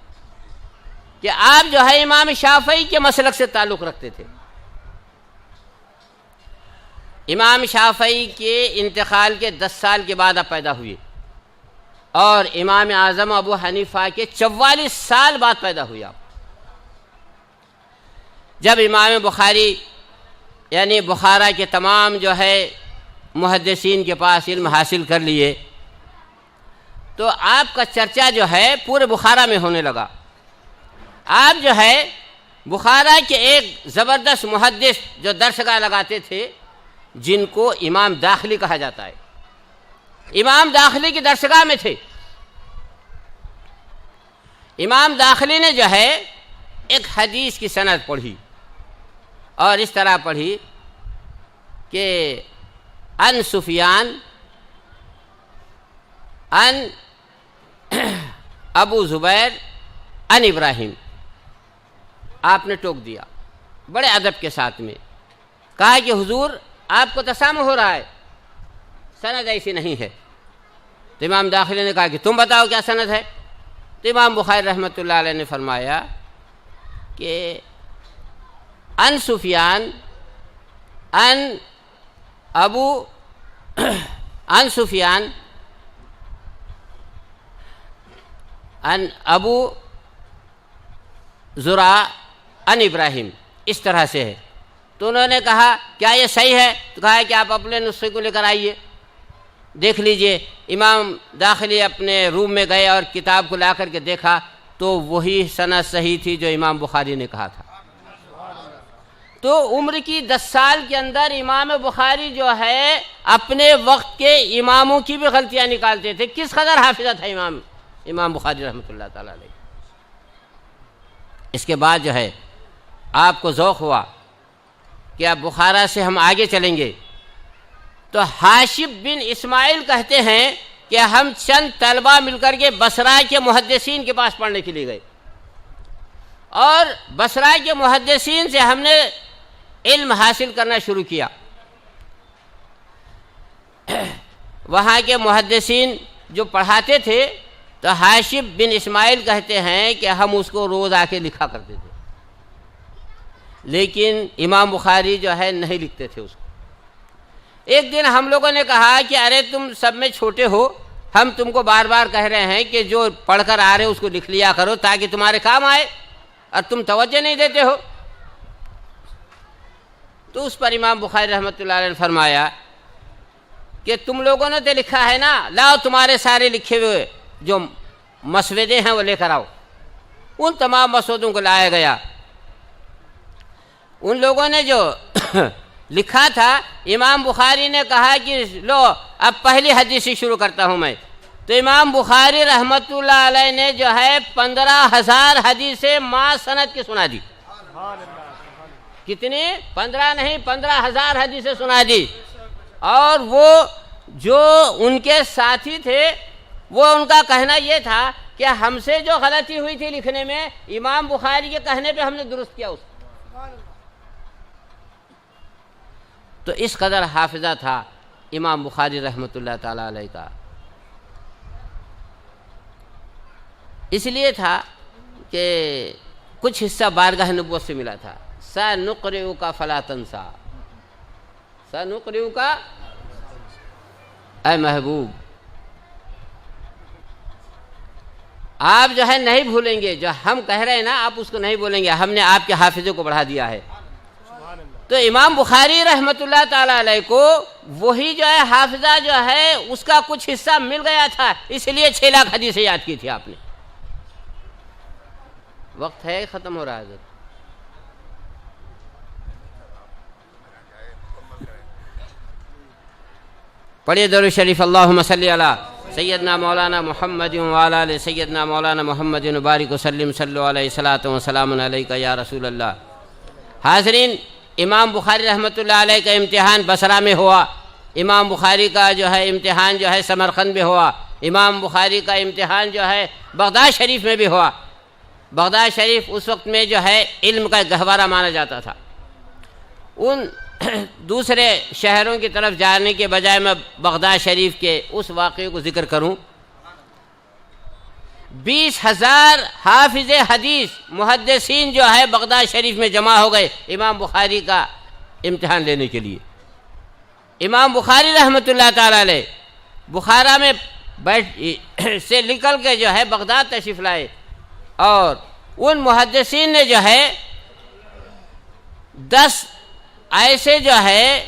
कि आप जो है इमाम शाफई के मसलक से ताल्लुक़ रखते थे। इमाम शाफई के इंतकाल के 10 साल के बाद आप पैदा हुए और इमाम आज़म अबू हनीफ़ा के 44 साल बाद पैदा हुए आप। जब इमाम बुखारी यानी बुखारा के तमाम जो है मुहद्दिसीन के पास इल्म हासिल कर लिए तो आपका चर्चा जो है पूरे बुखारा में होने लगा। आप जो है बुखारा के एक ज़बरदस्त मुहद्दिस जो दर्सगाह लगाते थे जिनको इमाम दाखिली कहा जाता है, इमाम दाखिली की दर्सगाह में थे। इमाम दाखिली ने जो है एक हदीस की सनद पढ़ी और इस तरह पढ़ी कि अन सुफियान अन अबू ज़ुबैर अन इब्राहिम। आपने टोक दिया बड़े अदब के साथ में, कहा कि हुजूर आपको तसामुह हो रहा है, सनद ऐसी नहीं है। तो इमाम दाखिली ने कहा कि तुम बताओ क्या सनद है। तो इमाम बुखारी रहमतुल्लाह अलैह ने फरमाया कि अन सुफियान अन सुफियान अन अबू ज़ुरा अन इब्राहिम, इस तरह से है। तो उन्होंने कहा क्या ये सही है? तो कहा कि आप अपने नुस्खे को लेकर आइए, देख लीजिए। इमाम दाखिली अपने रूम में गए और किताब को ला करके देखा तो वही सनद सही थी जो इमाम बुखारी ने कहा था। तो उम्र की 10 साल के अंदर इमाम बुखारी जो है अपने वक्त के इमामों की भी गलतियां निकालते थे। किस कदर हाफिज़ा था इमाम बुखारी रहमतुल्लाह ताला अलैह। इसके बाद जो है आपको ज़ौक़ हुआ कि अब बुखारा से हम आगे चलेंगे। तो हाशिब बिन इस्माइल कहते हैं कि हम चंद तलबा मिलकर के बसरा के मुहद्दिसीन के पास पढ़ने के लिए गए और बसरा के मुहद्दिसीन से हमने इल्म हासिल करना शुरू किया। वहाँ के मुहद्दिसीन जो पढ़ाते थे तो हाशिब बिन इस्माइल कहते हैं कि हम उसको रोज़ आके लिखा करते थे, लेकिन इमाम बुखारी जो है नहीं लिखते थे उसको। एक दिन हम लोगों ने कहा कि अरे तुम सब में छोटे हो, हम तुमको बार बार कह रहे हैं कि जो पढ़कर आ रहे हो उसको लिख लिया करो ताकि तुम्हारे काम आए, और तुम तवज्जो नहीं देते हो। तो उस पर इमाम बुखारी रहमतुल्लाह अलैह ने फरमाया कि तुम लोगों ने तो लिखा है ना, लाओ तुम्हारे सारे लिखे हुए जो मसवदे हैं वो लेकर आओ। उन तमाम मसवदों को लाया गया। उन लोगों ने जो लिखा था, इमाम बुखारी ने कहा कि लो अब पहली हदीस से शुरू करता हूँ मैं। तो इमाम बुखारी रहमतुल्लाह अलैह ने जो है 15,000 हदीसें मा सनद की सुना दी। कितनी? 15 नहीं, 15,000 हदीसें सुना दी। और वो जो उनके साथी थे वो उनका कहना ये था कि हमसे जो गलती हुई थी लिखने में, इमाम बुखारी के कहने पे हमने दुरुस्त किया उसको। तो इस कदर हाफिज़ा था इमाम बुखारी रहमतुल्लाह ताला अलैह का। इसलिए था कि कुछ हिस्सा बारगाह नबुव्वत से मिला था। सनुक़रिउका फला तंसा, सनुक़रिउका ऐ महबूब, आप जो है नहीं भूलेंगे, जो हम कह रहे हैं ना आप उसको नहीं बोलेंगे, हमने आपके हाफिज़े को बढ़ा दिया है। तो इमाम बुखारी रहमतुल्लाह ताला अलैह को वही जो है हाफिज़ा जो है उसका कुछ हिस्सा मिल गया था, इसलिए 6 लाख हदीसें याद की थी आपने। वक्त है ख़त्म हो रहा है। पढ़िए दरूद शरीफ, अल्लाहुम्मा सल्ली अला सैयदना मौलाना मुहम्मद व अला आलि सैयदना मौलाना मुहम्मद बारिक वसल्लिम सल्लु अलैहि सलातु व सलामुन अलैका या रसूल अल्लाह। हाज़रीन, इमाम बुखारी रहमतुल्लाह अलैह का इम्तिहान बसरा में हुआ, इमाम बुखारी का जो है इम्तिहान जो है समरकंद में हुआ, इमाम बुखारी का इम्तिहान जो है बगदाद शरीफ में भी हुआ। बगदाद शरीफ उस वक्त में जो है इल्म का गहवारा माना जाता था। उन दूसरे शहरों की तरफ जाने के बजाय मैं बगदाद शरीफ के उस वाक़े को ज़िक्र करूं। 20,000 हाफिज हदीस मुहद्दिसीन जो है बगदाद शरीफ में जमा हो गए इमाम बुखारी का इम्तिहान लेने के लिए। इमाम बुखारी रहमतुल्लाह ताला अलैह बुखारा में बैठ से निकल के जो है बगदाद तशरीफ़ लाए और उन मुहद्दिसीन ने जो है 10 ऐसे जो है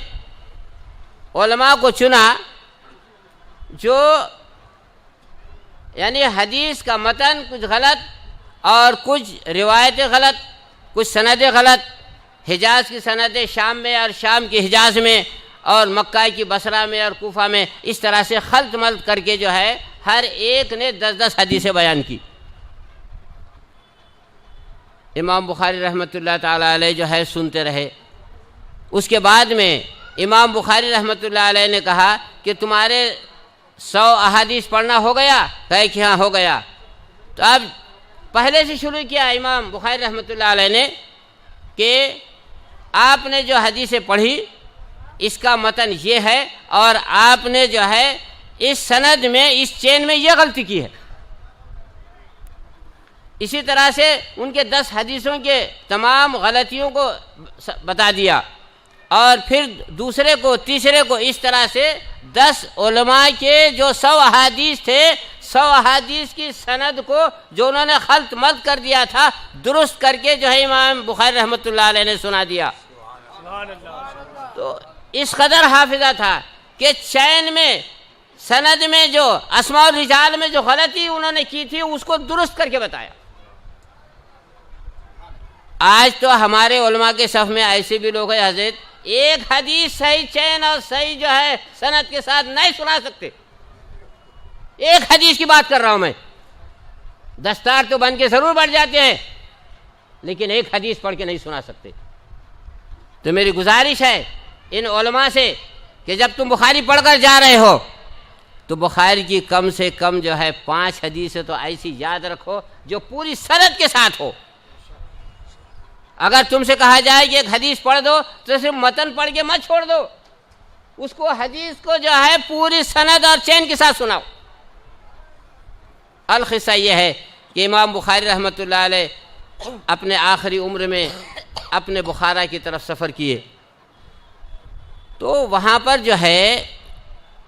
उलमा को चुना जो यानी हदीस का मतन कुछ गलत और कुछ रिवायतें गलत, कुछ सनदें गलत, हिजाज की सनदें शाम में और शाम की हिजाज में और मक्का की बसरा में और कूफा में, इस तरह से खल्त मल्त करके जो है हर एक ने 10-10 हदीसें बयान की। इमाम बुखारी रहमतुल्लाह ताला अलैह जो है सुनते रहे। उसके बाद में इमाम बुखारी रहमतुल्लाह अलैह ने कहा कि तुम्हारे 100 अहादीस पढ़ना हो गया? कहे कि हाँ हो गया। तो अब पहले से शुरू किया इमाम बुखारी रहमतुल्लाह अलैह ने कि आपने जो हदीसें पढ़ी इसका मतन ये है और आपने जो है इस सनद में, इस चेन में ये गलती की है। इसी तरह से उनके 10 हदीसों के तमाम गलतियों को बता दिया और फिर दूसरे को, तीसरे को, इस तरह से 10 उलमा के जो 100 अहादीस थे, 100 अहादीस की सनद को जो उन्होंने खल्त मल्त कर दिया था दुरुस्त करके जो है इमाम बुखारी रहमतुल्लाह अलैह ने सुना दिया। तो इस कदर हाफिजा था कि चैन में, सनद में जो अस्मा और रिजाल में जो गलती उन्होंने की थी उसको दुरुस्त करके बताया। आज तो हमारे उलमा के सफ में ऐसे भी लोग हैं हजरत, एक हदीस सही चैन और सही जो है सनद के साथ नहीं सुना सकते। एक हदीस की बात कर रहा हूं मैं, दस्तार तो बन के जरूर बढ़ जाते हैं लेकिन एक हदीस पढ़ के नहीं सुना सकते। तो मेरी गुजारिश है इन उलमा से कि जब तुम बुखारी पढ़कर जा रहे हो तो बुखारी की कम से कम जो है 5 हदीसें तो ऐसी याद रखो जो पूरी सनद के साथ हो। अगर तुमसे कहा जाए कि एक हदीस पढ़ दो तो सिर्फ मतन पढ़ के मत छोड़ दो, उसको हदीस को जो है पूरी सनद और चैन के साथ सुनाओ। अल-क़िस्सा यह है कि इमाम बुखारी रहमतुल्लाह अलैह अपने आखिरी उम्र में अपने बुखारा की तरफ सफ़र किए तो वहाँ पर जो है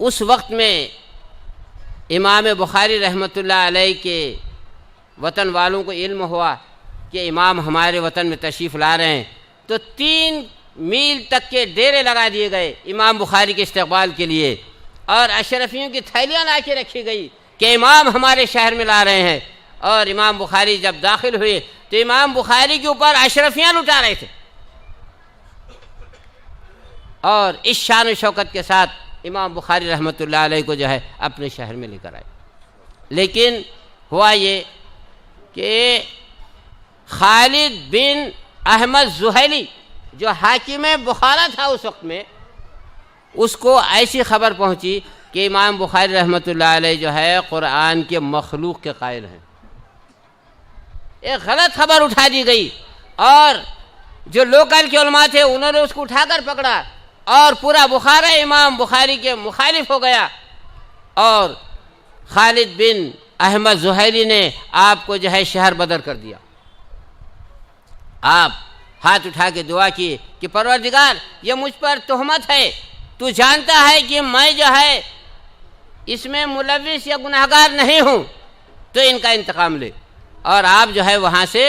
उस वक्त में इमाम बुखारी रहमतुल्लाह अलैह के वतन वालों को इल्म हुआ कि इमाम हमारे वतन में तशरीफ़ ला रहे हैं। तो 3 मील तक के डेरे लगा दिए गए इमाम बुखारी के इस्तकबाल के लिए और अशरफियों की थैलियाँ ला के रखी गई कि इमाम हमारे शहर में ला रहे हैं। और इमाम बुखारी जब दाखिल हुए तो इमाम बुखारी के ऊपर अशरफियाँ लुटा रहे थे और इस शान और शौकत के साथ इमाम बुखारी रहमतुल्लाह अलैह को जो है अपने शहर में लेकर आए। लेकिन हुआ ये कि खालिद बिन अहमद जुहैली जो हाकिम बुखारा था उस वक्त में, उसको ऐसी खबर पहुंची कि इमाम बुखारी रहमतुल्लाह अलैह जो है कुरान के मखलूक के कायल हैं। एक गलत खबर उठा दी गई और जो लोकल के उलमा थे उन्होंने उसको उठाकर पकड़ा और पूरा बुखारा इमाम बुखारी के मुखालिफ हो गया और खालिद बिन अहमद जुहैली ने आपको जो है शहर बदर कर दिया। आप हाथ उठा के दुआ किए कि परवरदिगार ये मुझ पर तोहमत है, तू जानता है कि मैं जो है इसमें मुलविस या गुनाहगार नहीं हूँ, तो इनका इंतकाम ले। और आप जो है वहाँ से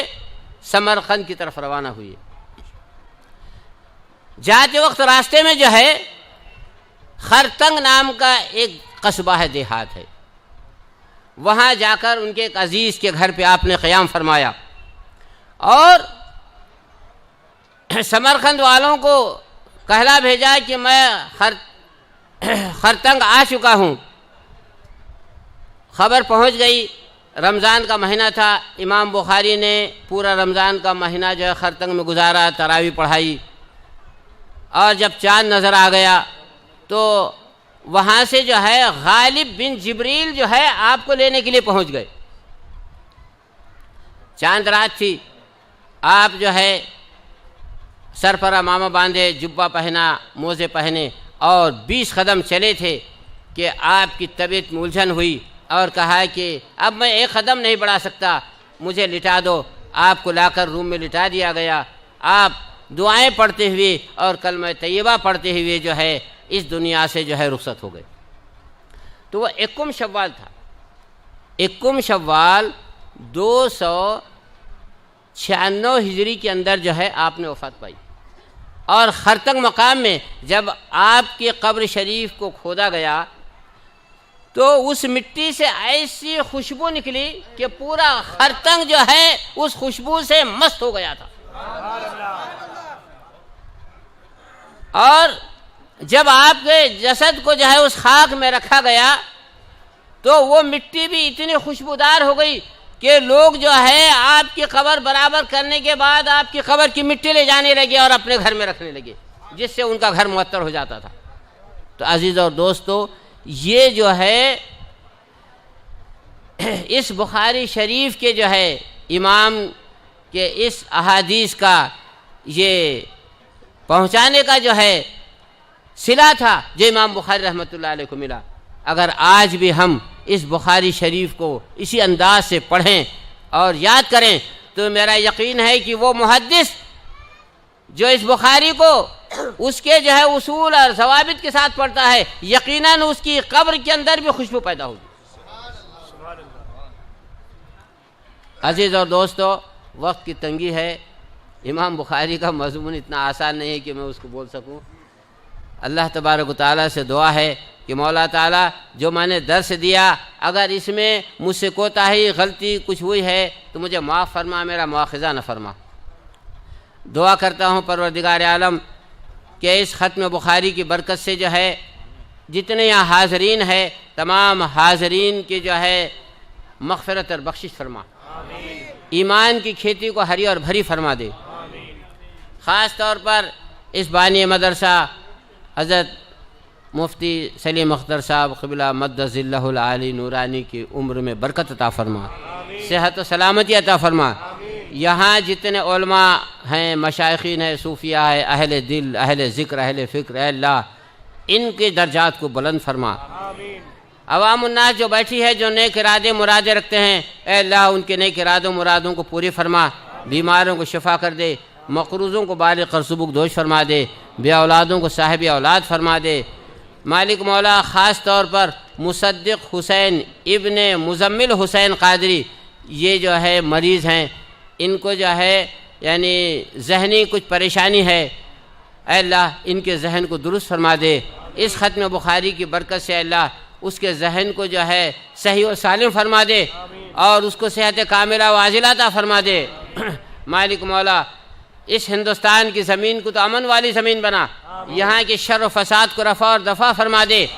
समरकंद की तरफ रवाना हुए। जाते वक्त रास्ते में जो है खरतंग नाम का एक कस्बा है, देहात है, वहाँ जाकर उनके एक अजीज़ के घर पे आपने क़याम फरमाया और समरकंद वालों को कहला भेजा कि मैं खरतंग आ चुका हूँ। खबर पहुँच गई, रमज़ान का महीना था, इमाम बुखारी ने पूरा रमज़ान का महीना जो है खरतंग में गुजारा, तरावी पढ़ाई और जब चाँद नज़र आ गया तो वहाँ से जो है गालिब बिन जिब्रील जो है आपको लेने के लिए पहुँच गए। चाँद रात थी, आप जो है सर पर अमामा बांधे, जुब्बा पहना, मोज़े पहने और 20 कदम चले थे कि आपकी तबीयत में उलझन हुई और कहा कि अब मैं एक कदम नहीं बढ़ा सकता, मुझे लिटा दो। आपको लाकर रूम में लिटा दिया गया। आप दुआएं पढ़ते हुए और कलमा तैयबा पढ़ते हुए जो है इस दुनिया से जो है रुखसत हो गए। तो वह इक्कुम शव्वाल था। इक्कुम शव्वाल 296 हिजरी के अंदर जो है आपने वफ़ात पाई। और खरतंग मकाम में जब आपकी कब्र शरीफ को खोदा गया तो उस मिट्टी से ऐसी खुशबू निकली कि पूरा खरतंग जो है उस खुशबू से मस्त हो गया था। और जब आपके जसद को जो है उस खाक में रखा गया तो वो मिट्टी भी इतनी खुशबूदार हो गई कि लोग जो है आपकी कब्र बराबर करने के बाद आपकी कब्र की मिट्टी ले जाने लगे और अपने घर में रखने लगे, जिससे उनका घर मुअत्तर हो जाता था। तो अजीज़ और दोस्तों, ये जो है इस बुखारी शरीफ के जो है इमाम के इस अहादीस का ये पहुँचाने का जो है सिला था जो इमाम बुखारी रहमतुल्लाह अलैह को मिला। अगर आज भी हम इस बुखारी शरीफ को इसी अंदाज से पढ़ें और याद करें तो मेरा यकीन है कि वो मुहद्दिस जो इस बुखारी को उसके जो है उसूल और ज़वाबित के साथ पढ़ता है, यकीनन उसकी कब्र के अंदर भी खुशबू पैदा होगी। अजीज़ और दोस्तों, वक्त की तंगी है। इमाम बुखारी का मज़मून इतना आसान नहीं है कि मैं उसको बोल सकूं। अल्लाह तबारक व तआला से दुआ है कि मौला ताला जो मैंने दर्स दिया, अगर इसमें मुझसे कोताही गलती कुछ हुई है तो मुझे माफ़ फरमा, मेरा मुआखज़ा न फरमा। दुआ करता हूँ परवरदिगार आलम कि इस ख़त्म बुखारी की बरकत से जो है जितने यहाँ हाज़रीन है तमाम हाज़रीन की जो है मग़फ़िरत और बख्शिश फरमा, ईमान की खेती को हरी और भरी फरमा दे। ख़ास तौर पर इस बानी मदरसा हज़रत मुफ्ती सलीम अख्तर साहब क़िबला मद्दज़िल्लहुल आली नूरानी की उम्र में बरकत अता फरमा, सेहत व सलामती अता फरमा। यहाँ जितने उलमा हैं, मशाइखीन हैं, सूफिया है, अहले दिल, अहले ज़िक्र, अहले फ़िक्र, अल्लाह इनके दर्जात को बुलंद फरमा। अवामुन्नास जो बैठी है, जो नेक इरादे मुरादे रखते हैं, अल्लाह उनके नेक इरादों मुरादों को पूरी फरमा, बीमारों को शिफा कर दे, मक़रूज़ों को बालिग़ क़र्ज़ुबुक दोष फरमा दे, बे औलादों को साहिब औलाद फरमा दे। मालिक मौला ख़ास तौर पर मुसद्दिक़ हुसैन इब्ने मुज़म्मिल हुसैन क़ादरी ये जो है मरीज़ हैं, इनको जो है यानी ज़हनी कुछ परेशानी है, अल्लाह इनके जहन को दुरुस्त फरमा दे। इस ख़त्म बुखारी की बरकत से अल्लाह उसके जहन को जो है सही और सालिम फरमा दे और उसको सेहत कामिला व आजिला अता फरमा दे। मालिक मौला इस हिंदुस्तान की ज़मीन को तो अमन वाली ज़मीन बना, यहाँ के शर व फसाद को रफ़ा और दफ़ा फरमा दे।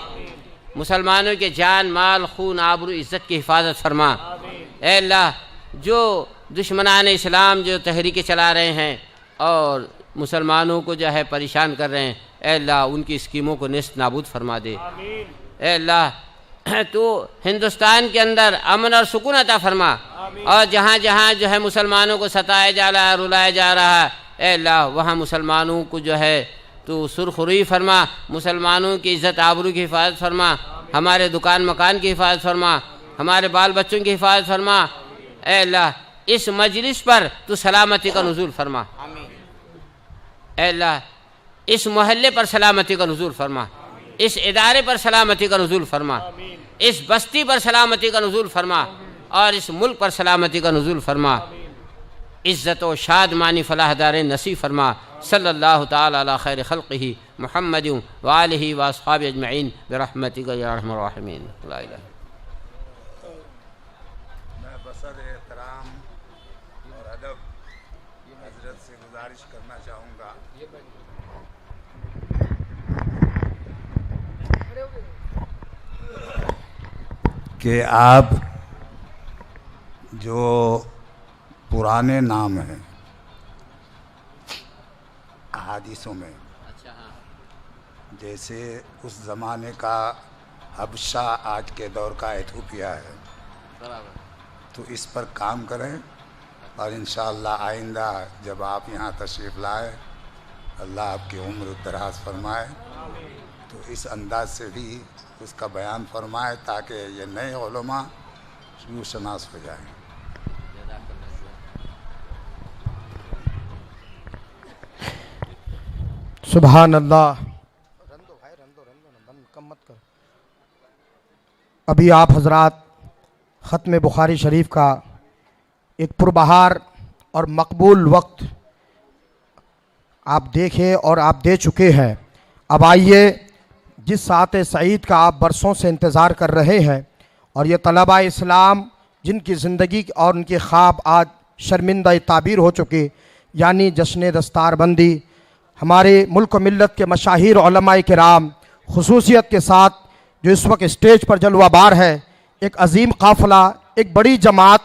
मुसलमानों के जान माल खून आबरू इज़्ज़त की हिफाजत फरमा। ऐ अल्लाह, जो दुश्मनान इस्लाम जो तहरीकें चला रहे हैं और मुसलमानों को जो है परेशान कर रहे हैं, ऐ अल्लाह उनकी स्कीमों को नेस्त नाबूद फरमा दे। ऐ अल्लाह तो हिंदुस्तान के अंदर अमन और सुकून अता फरमा और जहाँ जहाँ जो है मुसलमानों को सताया जा रहा है, रुलाया जा रहा है, ऐ अल्लाह वहाँ मुसलमानों को जो है तो सुरखरुई फरमा, मुसलमानों की इज़्ज़त आबरू की हिफाजत फरमा, हमारे दुकान मकान की हिफाजत फरमा, हमारे बाल बच्चों की हिफाजत फरमा। ऐ अल्लाह इस मजलिस पर तो सलामती का नुज़ूल फरमा। ऐ अल्लाह इस मोहल्ले पर सलामती का नुज़ूल फरमा, इस इदारे पर सलामती का नुज़ूल फरमा, इस बस्ती पर सलामती का नुज़ूल फरमा और इस मुल्क पर सलामती का नुज़ूल फरमा। इज़्ज़त व शादमानी फलाहदार नसीब फरमा। सल्लल्लाहु ताला अला खैर खल्क़िही मुहम्मद व आलिही व अस्हाबी अजमईन बिरहमतिका या अरहमर राहिमीन। ला इलाहा मैं बसर एहतराम और अदब हजरत से गुजारिश करना चाहूँगा कि आप जो पुराने नाम हैं अहादीसों में, जैसे उस ज़माने का हबशा आज के दौर का एथियोपिया है, तो इस पर काम करें और इंशाअल्लाह आइंदा जब आप यहाँ तशरीफ़ लाए, अल्लाह आपकी उम्र दराज फरमाए तो इस अंदाज से भी उसका बयान फरमाए ताकि ये नए उलमा यूँ शनास हो जाएं। सुभान अल्लाह। अभी आप हजरात ख़त्म बुखारी शरीफ का एक पुरबहार और मकबूल वक्त आप देखे और आप दे चुके हैं। अब आइए जिस सात सईद का आप बरसों से इंतज़ार कर रहे हैं और ये तलबा इस्लाम जिनकी ज़िंदगी और उनके ख्वाब आज शर्मिंदा ताबीर हो चुके, यानी जश्न दस्तारबंदी, हमारे मुल्क मिल्लत के मशाहिर उलमाए किराम खुसूसियत के साथ जो इस वक्त स्टेज पर जलवाबार है, एक अजीम काफ़िला, एक बड़ी जमात,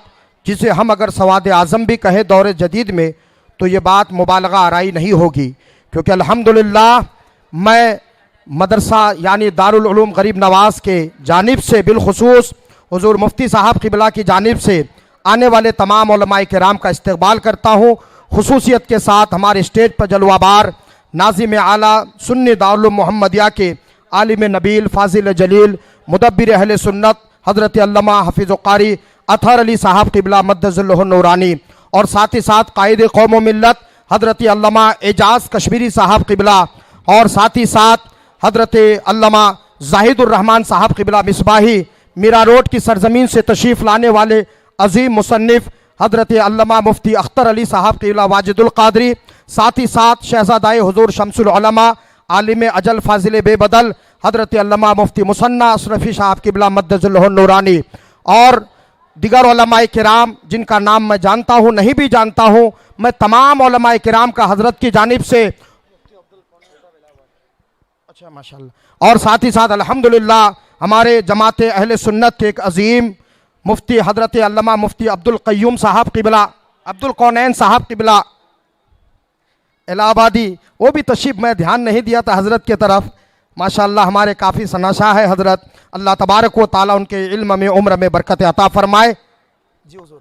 जिसे हम अगर सवाद आज़म भी कहें दौर जदीद में तो ये बात मुबालगा आराई नहीं होगी, क्योंकि अल्हम्दुलिल्लाह मैं मदरसा यानी दारुल उलूम गरीब नवाज़ के जानिब से बिलखुसूस हुज़ूर मुफ्ती साहब क़िबला की जानिब से आने वाले तमाम उलमाए किराम का इस्तक़बाल करता हूँ। खुसूसियत के साथ हमारे स्टेज पर जलवाबार नाज़िम आला सुन्नी दारुल मोहम्मदिया के आलिम नबील फ़ाज़िल जलील मुदब्बिर अहले सुन्नत हज़रत अल्लामा हफ़ीज़ क़ारी अतहर अली साहब क़िबला मद्दज़िल्लहु नूरानी और साथ ही साथ कायदे कौम व मिल्लत हज़रत अल्लामा एजाज़ कश्मीरी साहब क़िबला और साथ ही साथ हज़रत अल्लामा ज़ाहिदुर रहमान साहब क़िबला मिसबाही मीरा रोड की सरजमीन से तशरीफ़ लाने वाले अज़ीम मुसन्निफ़ हज़रत अल्लामा मुफ्ती अख्तर अली साहब क़िबला वाजिदुल क़ादरी, साथ ही साथ शहज़ादाए हुज़ूर शम्सुल उलमा आलिम अजल फ़ाज़िल बेबदल हज़रत अल्लामा मुफ्ती मुसन्ना अशरफ़ी साहब क़िबला मद्दज़िल्लहु नूरानी और दिगर उलमाए किराम जिनका नाम मैं जानता हूँ नहीं भी जानता हूँ, मैं तमाम उलमाए किराम का हज़रत की जानिब से अच्छा माशाअल्लाह और साथ ही साथ अल्हम्दुलिल्लाह हमारे जमात अहले सुन्नत के एक अजीम मुफ्ती हज़रत अल्लामा मुफ्ती अब्दुल क़य्यूम साहब क़िबला अब्दुल कौनैन साहब क़िबला इलाहाबादी, वो भी तशरीफ़ मैं ध्यान नहीं दिया था हज़रत की तरफ, माशाअल्लाह हमारे काफ़ी सनाशा है हज़रत। अल्लाह तबारक व तआला उनके इल्म में उम्र में बरकत अता फ़रमाए। जी हुज़ूर,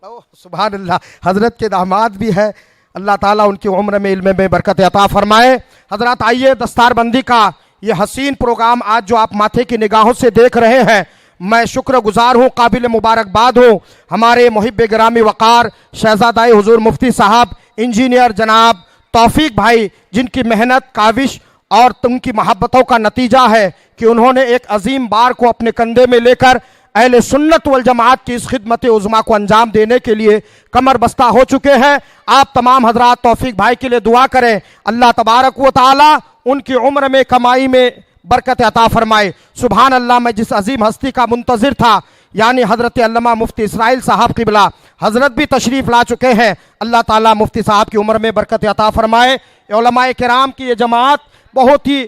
ओह सुभान अल्लाह, हज़रत के दामाद भी है, अल्लाह ताला उनकी उम्र में इल्म में बरकत अता फ़रमाए। हज़रत आइए दस्तारबंदी का ये हसीन प्रोग्राम आज जो आप माथे की निगाहों से देख रहे हैं, मैं शुक्रगुजार हूँ, काबिल मुबारकबाद हूँ हमारे मुहिब गिरामी वक़ार शहज़ादाए हुज़ूर मुफ्ती साहब इंजीनियर जनाब तौफीक भाई, जिनकी मेहनत काविश और उनकी मोहब्बतों का नतीजा है कि उन्होंने एक अजीम बार को अपने कंधे में लेकर अहले सुन्नत वल जमात की इस खिदमत उज़्मा को अंजाम देने के लिए कमर बस्ता हो चुके हैं। आप तमाम हजरात तौफीक भाई के लिए दुआ करें, अल्लाह तबारक व तआला उनकी उम्र में कमाई में बरकत अता फरमाए। सुभान अल्लाह, मैं जिस अजीम हस्ती का मुंतज़िर था यानी हज़रत अल्लामा मुफ्ती इसराइल साहब क़िबला, हज़रत भी तशरीफ़ ला चुके हैं। अल्लाह ताला मुफ्ती साहब की उम्र में बरकत अता फरमाए। उलमाए किराम की ये जमात बहुत ही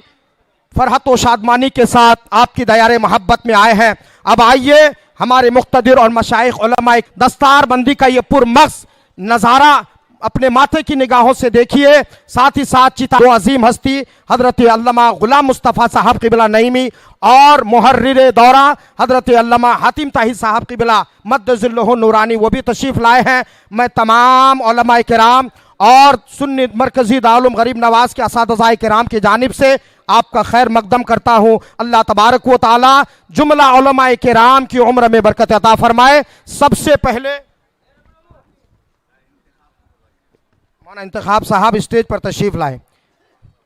फरहत व शादमानी के साथ आपकी दयारे मोहब्बत में आए हैं। अब आइए हमारे मुक़्तदिर और मशाइख उलमाए दस्तारबंदी का ये पुरमग़ज़ नज़ारा अपने माथे की निगाहों से देखिए। साथ ही साथ चिता वो अजीम हस्ती हज़रत अल्लामा ग़ुलाम मुस्तफ़ा साहब क़िबला नईमी और मुहर्रिर दौरा हज़रत अल्लामा हातिम ताही साहब क़िबला मद्दज़िल्लहु नूरानी, वो भी तशरीफ़ लाए हैं। मैं तमाम उलमाए किराम और सुन्नी मरकज़ी दारुल गरीब नवाज़ के असातिज़ाए किराम की जानिब से आपका खैर मकदम करता हूँ। अल्लाह तबारक व तआला जुमला उलमाए किराम की उम्र में बरकत अता फरमाए। सबसे पहले मौलाना इंतखाब साहब स्टेज पर तशरीफ़ लाए।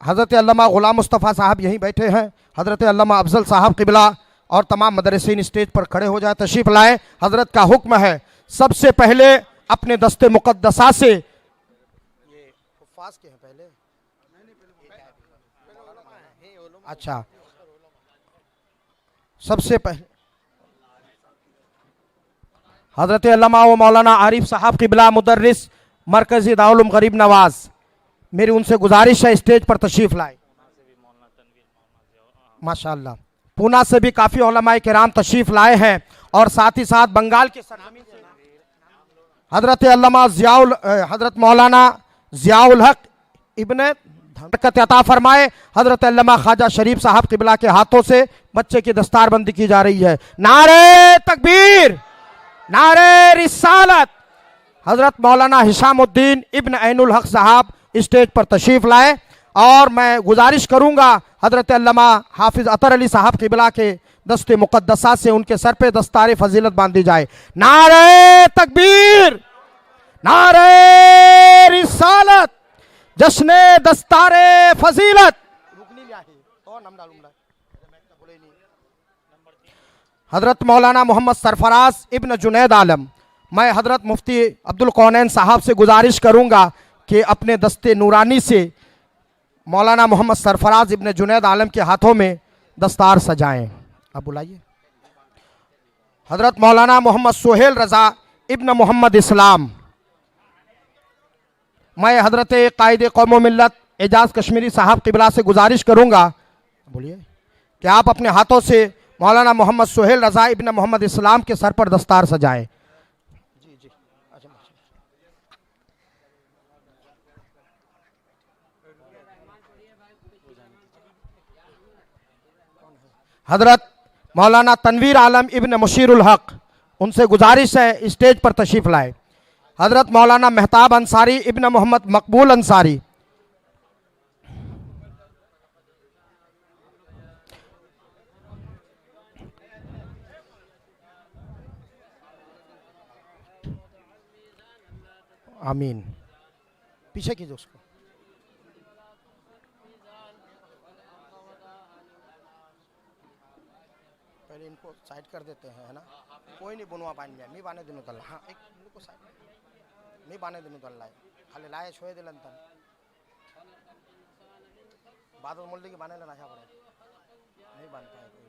हज़रत अल्लामा ग़ुलाम मुस्तफ़ा साहब यहीं बैठे हैं, हज़रत अल्लामा अफजल साहब क़िबला और तमाम मदरसीन स्टेज पर खड़े हो जाए, तशरीफ़ लाए। हज़रत का हुक्म है सबसे पहले अपने दस्ते मुक़द्दसा से के हैं पहले अच्छा सबसे पहले हज़रत अल्लामा व मौलाना आरिफ साहब क़िबला मुदर्रिस मरकज़ी दारुल उलूम गरीब नवाज़, मेरी उनसे गुजारिश है स्टेज पर तशरीफ़ लाए। माशाअल्लाह पूना से भी काफ़ी उलमाए किराम तशरीफ़ लाए हैं और साथ ही साथ बंगाल के सरजमीन से हज़रत अल्लामा हज़रत मौलाना ज़ियाउल हक इब्ने बरकत अता फरमाए। हज़रत अल्लामा ख्वाजा शरीफ साहब क़िबला के हाथों से बच्चे की दस्तारबंदी की जा रही है। नारे तकबीर, नारे रिसालत। हज़रत मौलाना हिशामुद्दीन इब्न ऐनुल हक साहब स्टेज पर तशरीफ़ लाए और मैं गुजारिश करूंगा हजरत अल्लामा हाफिज अतर अली साहब क़िबला के दस्ते मुक़द्दसा से उनके सर पे दस्तार फजीलत बांधी जाए। नारे तकबीर, नारे रिसालत, जश्ने दस्तारे फजीलत। हजरत मौलाना मोहम्मद सरफराज इब्न जुनैद आलम, मैं हजरत मुफ्ती अब्दुल कौनैन साहब से गुजारिश करूंगा कि अपने दस्ते नूरानी से मौलाना मोहम्मद सरफराज इब्न जुनैद आलम के हाथों में दस्तार सजाएं। अब बुलाइए हजरत मौलाना मोहम्मद सोहेल रज़ा इब्न मोहम्मद इस्लाम, मैं हजरत कायदे कौम मिल्लत एजाज कश्मीरी साहब क़िबला से गुजारिश करूंगा, बोलिए, कि आप अपने हाथों से मौलाना मोहम्मद सोहेल रज़ा इब्न मोहम्मद इस्लाम के सर पर दस्तार सजाएं। जी जी, हजरत मौलाना तनवीर आलम इब्न मुशीरुल हक, उनसे गुजारिश है स्टेज पर तशरीफ लाए। हजरत मौलाना मेहताब अंसारी इब्न मोहम्मद मकबूल अंसारी, आमीन। पीछे कीजिए उसको। पहले इनको साइड कर देते हैं, है ना? कोई नहीं बुनवा पाएंगे, मी बाने दिनों तल। हाँ, एक इनको साइड मी बाने दिनों तल लाए, खाली लाए छोए दिलन तन बाद में मुल्ली के बाने लेना चाह पड़े नहीं बांधता है कोई।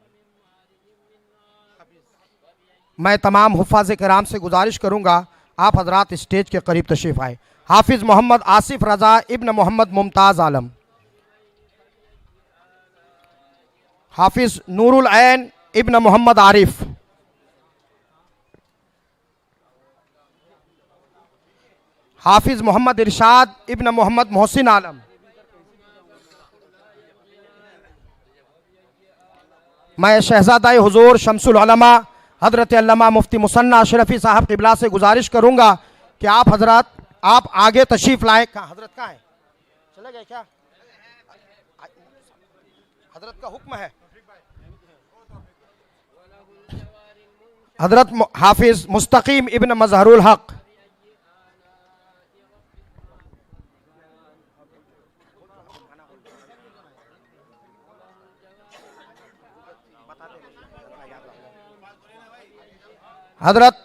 मैं तमाम हुफ़ाज़ किराम से गुजारिश करूंगा आप हजरात स्टेज के करीब तशरीफ़ आए। हाफिज़ मोहम्मद आसिफ रज़ा इब्न मोहम्मद मुमताज़ आलम, हाफिज़ नूरुल ऐन इब्न मोहम्मद आरिफ, हाफिज़ मोहम्मद इरशाद इब्न मोहम्मद मोहसिन आलम, मैं शहजादा हुजूर शमसुल उलमा हजरत अल्लामा मुफ्ती मुसन्ना अशरफी साहब क़िबला से गुजारिश करूंगा कि आप हजरत आप आगे तशरीफ लाएं। कहाँ हजरत कहाँ है? चले गए क्या? हजरत का हुक्म है। हजरत हाफिज मुस्तकीम इब्न मजहरुल हक, हजरत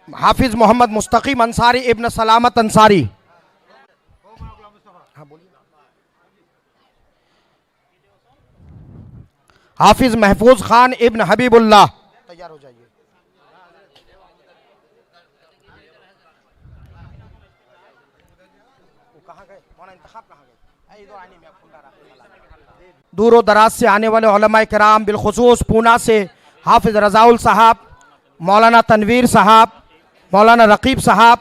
हाफिज मोहम्मद मुस्तकीम अंसारी इब्न सलामत अंसारी, हाफिज महफूज खान इब्न हबीबुल्लाह, तैयार हो जाइए। दूर दराज से आने वाले उलमाए किराम, बिलखुसूस पूना से हाफिज रज़ाउल साहब, मौलाना तनवीर साहब, मौलाना रकीब साहब,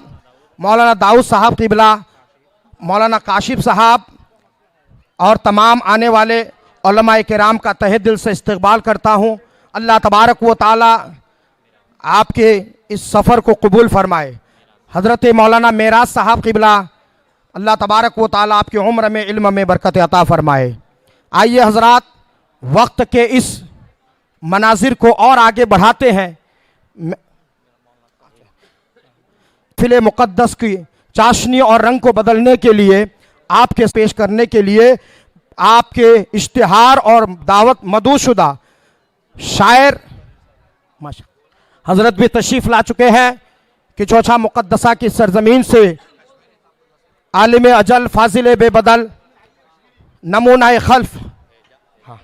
मौलाना दाऊद साहब क़िबला, मौलाना काशिफ साहब और तमाम आने वाले उलमाए किराम का तहे दिल से इस्तकबाल करता हूँ। अल्लाह तबारक व तआला आपके इस सफ़र को कबूल फरमाए। हज़रत मौलाना मेराज साहब क़िबला, अल्लाह तबारक व तआला आपकी उम्र में इल्म में बरकत अता फरमाए। आइए हज़रात, वक्त के इस मनाजिर को और आगे बढ़ाते हैं। फिले मुक़द्दस की चाशनी और रंग को बदलने के लिए, आपके पेश करने के लिए आपके इश्तिहार और दावत मदूशुदा शायर हजरत भी तशरीफ ला चुके हैं कि चौथा मुक़द्दसा की सरजमीन से आलिम अजल फाजिल बेबदल नमूना खल्फ हाँ।